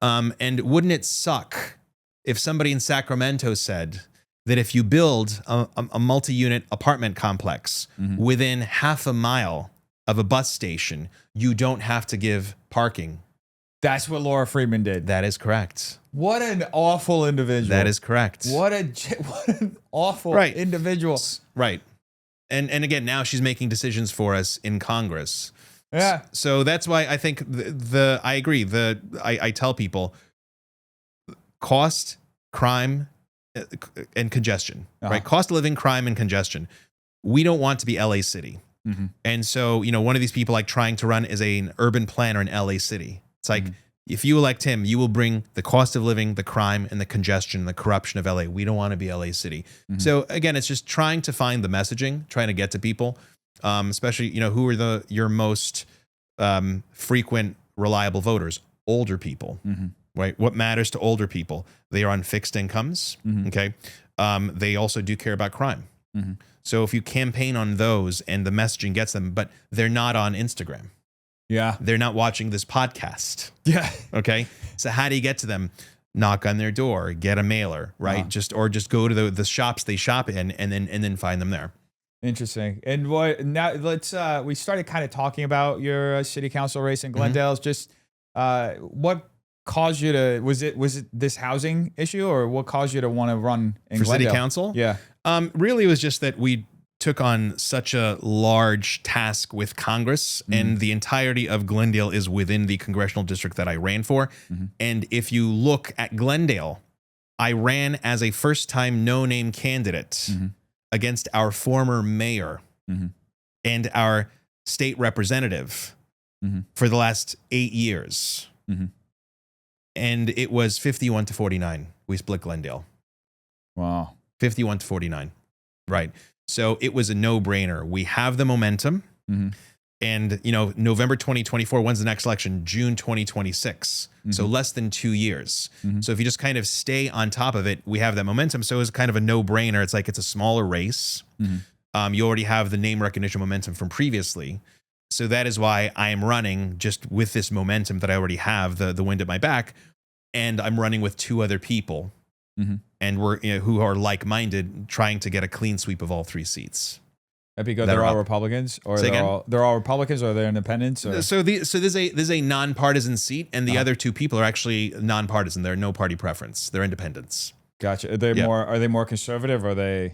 Yeah. And wouldn't it suck if somebody in Sacramento said that if you build a multi-unit apartment complex within half a mile of a bus station, you don't have to give parking? That's what Laura Friedman did. That is correct. What an awful individual. That is correct. What an awful individual. Right. And again, now she's making decisions for us in Congress. Yeah. So that's why I think I agree. I tell people cost, crime, and congestion, right? Cost of living, crime, and congestion. We don't want to be LA City. And so, one of these people like trying to run as an urban planner in LA City. It's like, if you elect him, you will bring the cost of living, the crime, and the congestion, the corruption of LA. We don't want to be LA City. So again, it's just trying to find the messaging, trying to get to people, especially, who are your most frequent, reliable voters? Older people. Right? What matters to older people? They are on fixed incomes. Okay. They also do care about crime. So if you campaign on those and the messaging gets them, but they're not on Instagram. Yeah. They're not watching this podcast. Yeah. Okay. So how do you get to them? Knock on their door, get a mailer, right? Just go to the shops they shop in and then find them there. Interesting. And now let's we started kind of talking about your city council race in Glendale. Just what caused you to was it this housing issue, or what caused you to want to run in Glendale? City council? Yeah. Really, it was just that we took on such a large task with Congress, and the entirety of Glendale is within the congressional district that I ran for. And if you look at Glendale, I ran as a first-time no-name candidate against our former mayor and our state representative for the last 8 years. And it was 51-49. We split Glendale. Wow. 51-49. Right. So it was a no-brainer. We have the momentum. And, November 2024, when's the next election? June 2026. So less than 2 years. So if you just kind of stay on top of it, we have that momentum. So it's kind of a no-brainer. It's like it's a smaller race. You already have the name recognition momentum from previously. So that is why I am running just with this momentum that I already have, the wind at my back, and I'm running with 2 other people, and we're who are like-minded, trying to get a clean sweep of all 3 seats. That'd be good. They're all Republicans, or they're all Republicans, or they're independents. Or? So there's a nonpartisan seat, and the other 2 people are actually nonpartisan. They're no party preference. They're independents. Gotcha. Are they more conservative, or are they?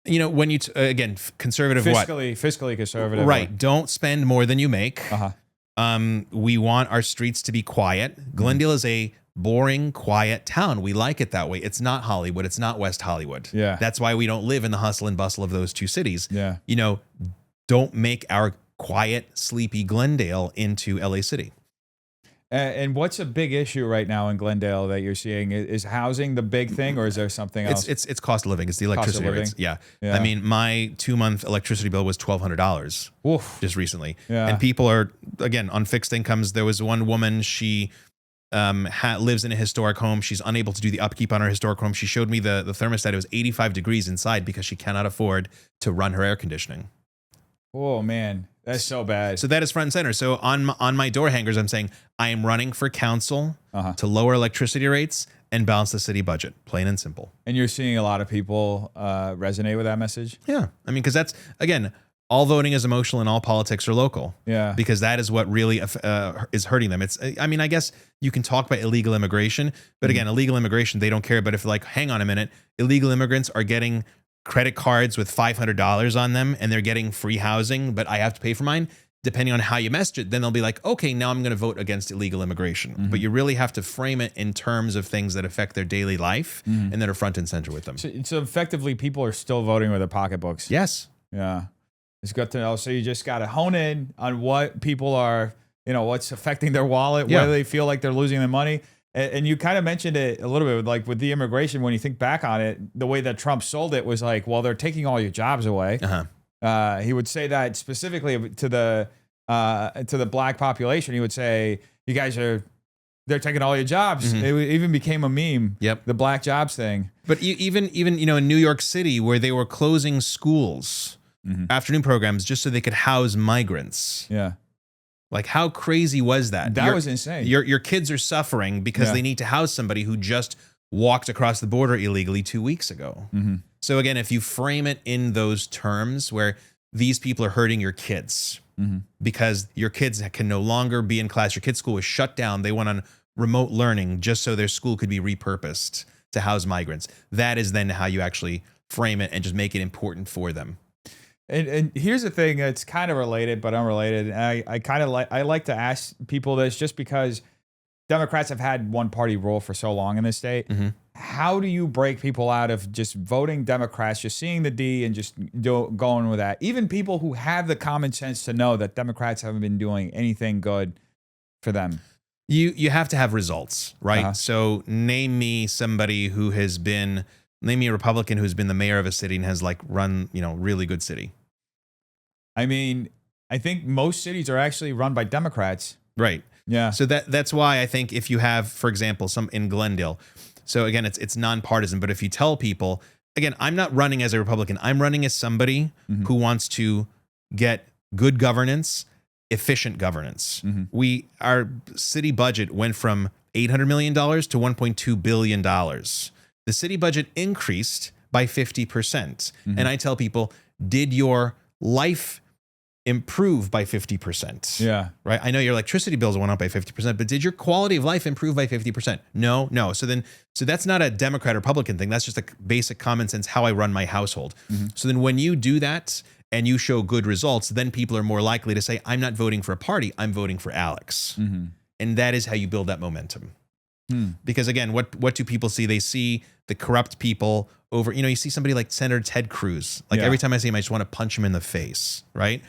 When you again conservative, fiscally conservative, right? Don't spend more than you make. We want our streets to be quiet. Glendale is a boring, quiet town. We like it that way. It's not Hollywood. It's not West Hollywood. Yeah. That's why we don't live in the hustle and bustle of those 2 cities. Yeah. Don't make our quiet, sleepy Glendale into LA City. And what's a big issue right now in Glendale that you're seeing? Is housing the big thing, or is there something else? It's cost of living. It's the electricity rates. Yeah. I mean, my 2-month electricity bill was $1,200 just recently. Yeah. And people are, again, on fixed incomes. There was one woman, she lives in a historic home. She's unable to do the upkeep on her historic home. She showed me the thermostat. It was 85 degrees inside because she cannot afford to run her air conditioning. Oh, man. That's so bad. So that is front and center. So on my door hangers, I'm saying I am running for council to lower electricity rates and balance the city budget, plain and simple. And you're seeing a lot of people resonate with that message? Yeah. I mean, because that's, again, all voting is emotional and all politics are local. Yeah. Because that is what really is hurting them. I mean, I guess you can talk about illegal immigration, but again, illegal immigration, they don't care. But if hang on a minute, illegal immigrants are getting credit cards with $500 on them and they're getting free housing, but I have to pay for mine, depending on how you message it, then they'll be like, okay, now I'm going to vote against illegal immigration. But you really have to frame it in terms of things that affect their daily life and that are front and center with them. So effectively, people are still voting with their pocketbooks. Yes. Yeah. It's good to know. So you just got to hone in on what people are, what's affecting their wallet, whether they feel like they're losing their money. And you kind of mentioned it a little bit, like with the immigration, when you think back on it, the way that Trump sold it was like, well, they're taking all your jobs away. He would say that specifically to the black population. He would say, you guys they're taking all your jobs. It even became a meme. Yep. The black jobs thing. But even in New York City, where they were closing schools, afternoon programs, just so they could house migrants. Yeah. Like, how crazy was that? That was insane. Your kids are suffering because they need to house somebody who just walked across the border illegally 2 weeks ago. So again, if you frame it in those terms where these people are hurting your kids because your kids can no longer be in class, your kid's school was shut down, they went on remote learning just so their school could be repurposed to house migrants. That is then how you actually frame it and just make it important for them. And here's the thing that's kind of related but unrelated. And I like to ask people this just because Democrats have had one party rule for so long in this state. How do you break people out of just voting Democrats, just seeing the D and just going with that? Even people who have the common sense to know that Democrats haven't been doing anything good for them. You have to have results, right? So name me a Republican who's been the mayor of a city and has run, really good city. I mean, I think most cities are actually run by Democrats. Right. Yeah. So that's why I think if you have, for example, some in Glendale, so again, it's nonpartisan, but if you tell people, again, I'm not running as a Republican, I'm running as somebody who wants to get good governance, efficient governance. Our city budget went from $800 million to $1.2 billion. The city budget increased by 50%. And I tell people, did your life improve by 50%? Yeah. Right? I know your electricity bills went up by 50%, but did your quality of life improve by 50%? No. So that's not a Democrat or Republican thing. That's just a basic common sense how I run my household. So then when you do that and you show good results, then people are more likely to say, I'm not voting for a party, I'm voting for Alex. And that is how you build that momentum. Because again, what do people see? They see the corrupt people over, you see somebody like Senator Ted Cruz. Every time I see him, I just want to punch him in the face, right?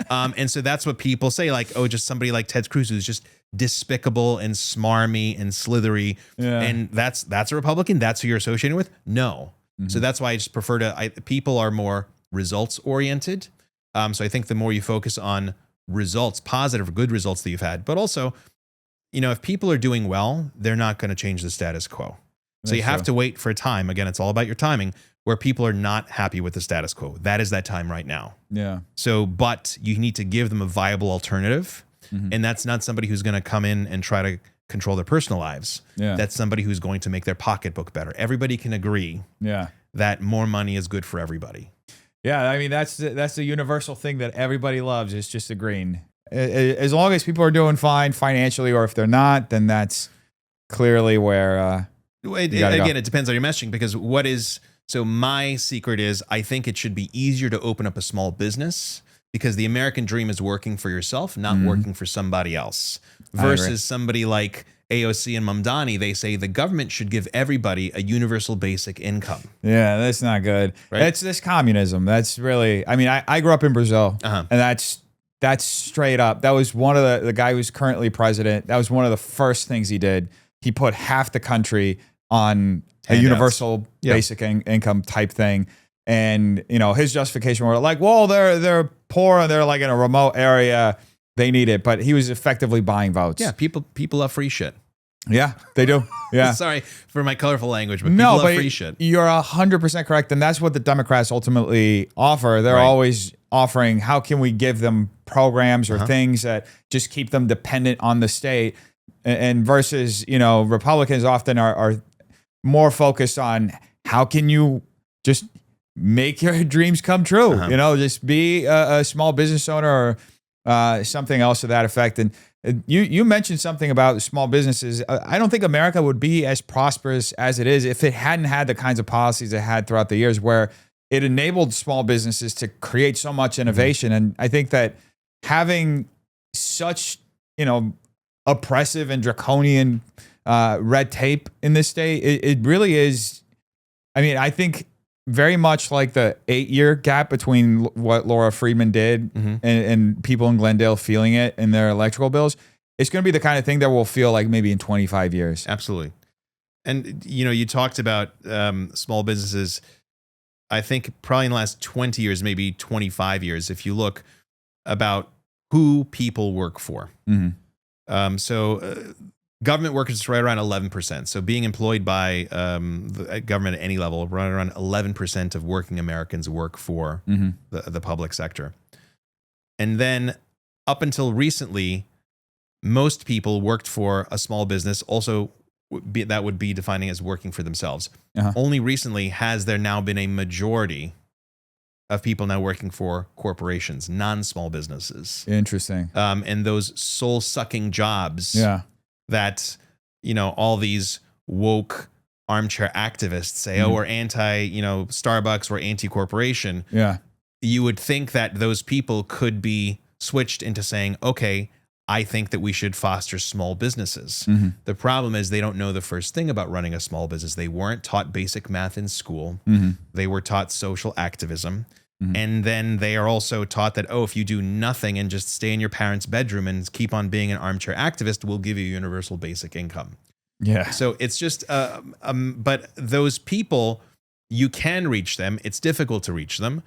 And so that's what people say, just somebody like Ted Cruz who's just despicable and smarmy and slithery. Yeah. And that's a Republican? That's who you're associating with? No. So that's why I just prefer people are more results oriented. So I think the more you focus on results, positive, good results that you've had, but also, if people are doing well, they're not going to change the status quo. So you have to wait for a time. Again, it's all about your timing where people are not happy with the status quo. That is that time right now. Yeah. So, but you need to give them a viable alternative. And that's not somebody who's going to come in and try to control their personal lives. Yeah. That's somebody who's going to make their pocketbook better. Everybody can agree that more money is good for everybody. Yeah, I mean, that's the universal thing that everybody loves, is just agreeing. As long as people are doing fine financially, or if they're not, then that's clearly where again, it depends on your messaging, because so my secret is, I think it should be easier to open up a small business, because the American dream is working for yourself, not working for somebody else. Versus somebody like AOC and Mamdani, they say the government should give everybody a universal basic income. Yeah, that's not good. Right? It's this communism. That's really, I mean, I grew up in Brazil, and that's straight up. That was one of the guy who's currently president. That was one of the first things he did. He put half the country on a universal basic income type thing. And, you know, his justification were like, well, they're poor and they're like in a remote area. They need it. But he was effectively buying votes. Yeah, people love free shit. Yeah, they do. Yeah. Sorry for my colorful language, but people love free shit. You're 100% correct. And that's what the Democrats ultimately offer. They're always offering, how can we give them programs or things that just keep them dependent on the state? And versus, you know, Republicans often are more focused on, how can you just make your dreams come true? You know, just be a small business owner or something else to that effect. And you mentioned something about small businesses. I don't think America would be as prosperous as it is if it hadn't had the kinds of policies it had throughout the years, where it enabled small businesses to create so much innovation. And I think that having such, you know, oppressive and draconian red tape in this state, it really is. I mean, I think very much like the 8-year gap between what Laura Friedman did and people in Glendale feeling it in their electrical bills, it's going to be the kind of thing that we'll feel like maybe in 25 years. Absolutely. And, you know, you talked about small businesses. I think probably in the last 20 years, maybe 25 years, if you look about who people work for. Government workers is right around 11%. So being employed by the government at any level, right around 11% of working Americans work for the public sector. And then up until recently, most people worked for a small business, also that would be defining as working for themselves. Only recently has there now been a majority of people now working for corporations, non-small businesses. Interesting. And those soul-sucking jobs that, you know, all these woke armchair activists say, oh, we're anti, you know, Starbucks, we're anti-corporation. Yeah. You would think that those people could be switched into saying, okay, I think that we should foster small businesses. The problem is they don't know the first thing about running a small business. They weren't taught basic math in school. They were taught social activism. And then they are also taught that, oh, if you do nothing and just stay in your parents' bedroom and keep on being an armchair activist, we'll give you universal basic income. Yeah. So it's just, but those people, you can reach them. It's difficult to reach them.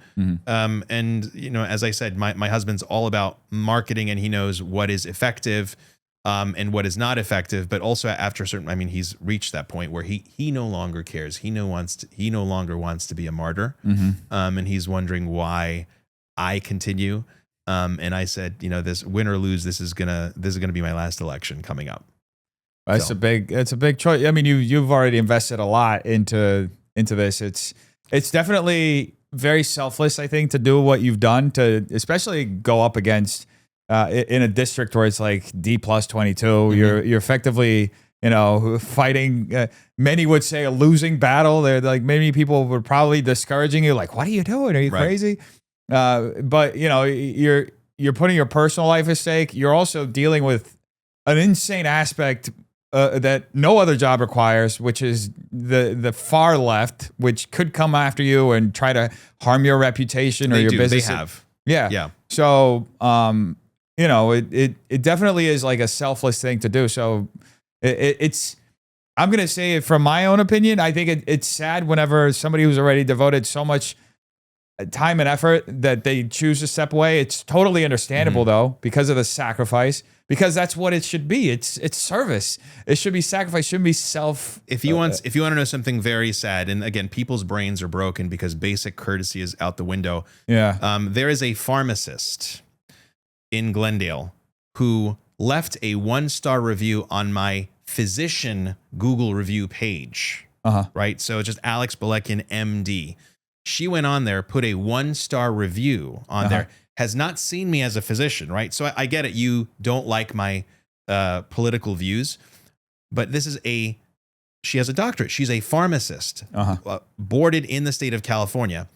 And, you know, as I said, my husband's all about marketing, and he knows what is effective and what is not effective. But also after a certain, I mean, he's reached that point where he no longer cares. He no longer wants to be a martyr. And he's wondering why I continue. And I said, you know, this win or lose, this is gonna be my last election coming up. It's a big choice. I mean, you've already invested a lot into this. It's definitely very selfless, I think, to do what you've done, to especially go up against in a district where it's like D+22. You're effectively, you know, fighting. Many would say a losing battle. They're like, many people were probably discouraging you, like, what are you doing? Are you crazy? But you know, you're putting your personal life at stake. You're also dealing with an insane aspect that no other job requires, which is the far left, which could come after you and try to harm your reputation or your business. They have. Yeah. So, you know, it definitely is like a selfless thing to do. So it's, I'm going to say it from my own opinion. I think it's sad whenever somebody who's already devoted so much time and effort that they choose to step away. It's totally understandable though, because of the sacrifice. because that's what it should be. It's service. It should be sacrifice. It shouldn't be self. If you want to know something very sad, and again, people's brains are broken because basic courtesy is out the window. Yeah. There is a pharmacist in Glendale who left a 1-star review on my physician Google review page. Right. So just Alex Balekian, MD. She went on there, put a 1-star review on there, has not seen me as a physician. Right. So I get it. You don't like my political views, but she has a doctorate. She's a pharmacist, boarded in the state of California,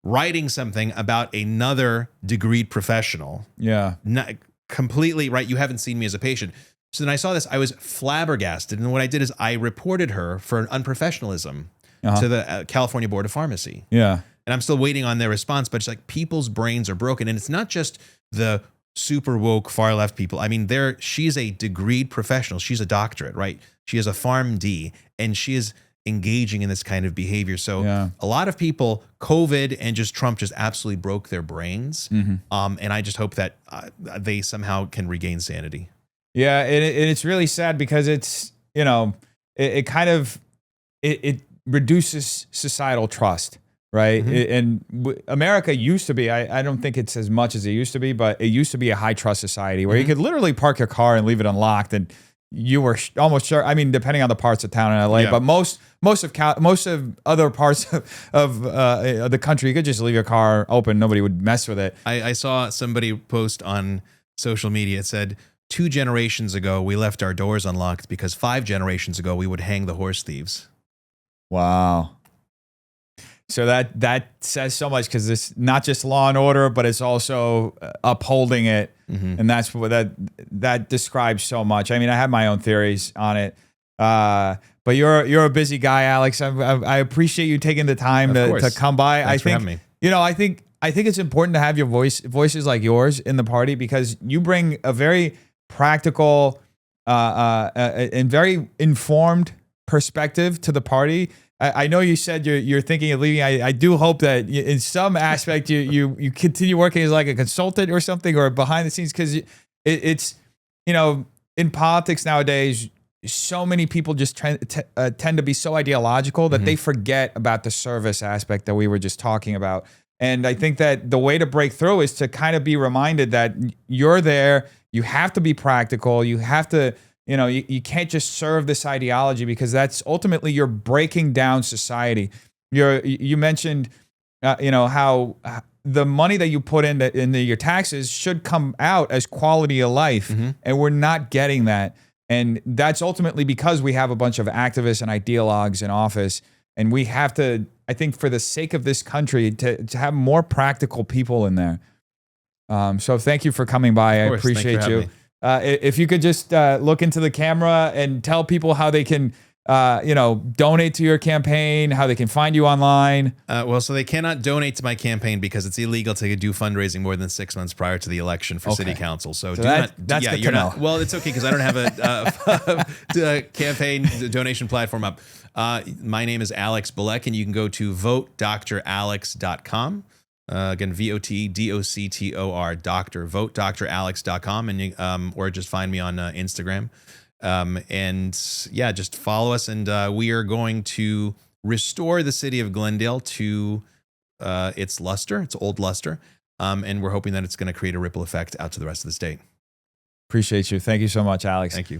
writing something about another degreed professional. Yeah. Not completely right. You haven't seen me as a patient. So then I saw this, I was flabbergasted. And what I did is I reported her for an unprofessionalism to the California Board of Pharmacy. Yeah. And I'm still waiting on their response, but it's like people's brains are broken. And it's not just the super woke far left people. I mean, she's a degreed professional. She's a doctorate, right? She has a PharmD, and she is engaging in this kind of behavior. So a lot of people, COVID and just Trump just absolutely broke their brains. And I just hope that they somehow can regain sanity. Yeah, and it's really sad because it's, it kind of reduces societal trust, right? America used to be, I don't think it's as much as it used to be, but it used to be a high trust society where you could literally park your car and leave it unlocked, and you were almost sure. I mean, depending on the parts of town in LA, but most of other parts of the country, you could just leave your car open. Nobody would mess with it. I saw somebody post on social media. It said, 2 generations ago, we left our doors unlocked because 5 generations ago, we would hang the horse thieves. Wow. So that says so much, because it's not just law and order, but it's also upholding it. And that's what that describes so much. I mean, I have my own theories on it. But you're a busy guy, Alex. I appreciate you taking the time to come by. Thanks for having me. I think it's important to have your voices like yours in the party, because you bring a very practical and very informed perspective to the party. I know you said you're thinking of leaving. I do hope that in some aspect you continue working as like a consultant or something, or behind the scenes, because it's in politics nowadays, so many people just tend to be so ideological that they forget about the service aspect that we were just talking about. And I think that the way to break through is to kind of be reminded that you're there. You have to be practical. You have to, you can't just serve this ideology, because that's ultimately you're breaking down society. You mentioned, how the money that you put into your taxes should come out as quality of life, and we're not getting that. And that's ultimately because we have a bunch of activists and ideologues in office, and we have to, I think, for the sake of this country, to have more practical people in there. So thank you for coming by. I appreciate you. If you could just look into the camera and tell people how they can, donate to your campaign, how they can find you online. So they cannot donate to my campaign because it's illegal to do fundraising more than 6 months prior to the election for city council. So that's good to know. Well, it's okay, because I don't have a campaign donation platform up. My name is Alex Balekian. You can go to votedralex.com. Again, VOTEDOCTOR, doctor, votedralex.com, and or just find me on Instagram. Just follow us, and we are going to restore the city of Glendale to its luster, its old luster, and we're hoping that it's going to create a ripple effect out to the rest of the state. Appreciate you. Thank you so much, Alex. Thank you.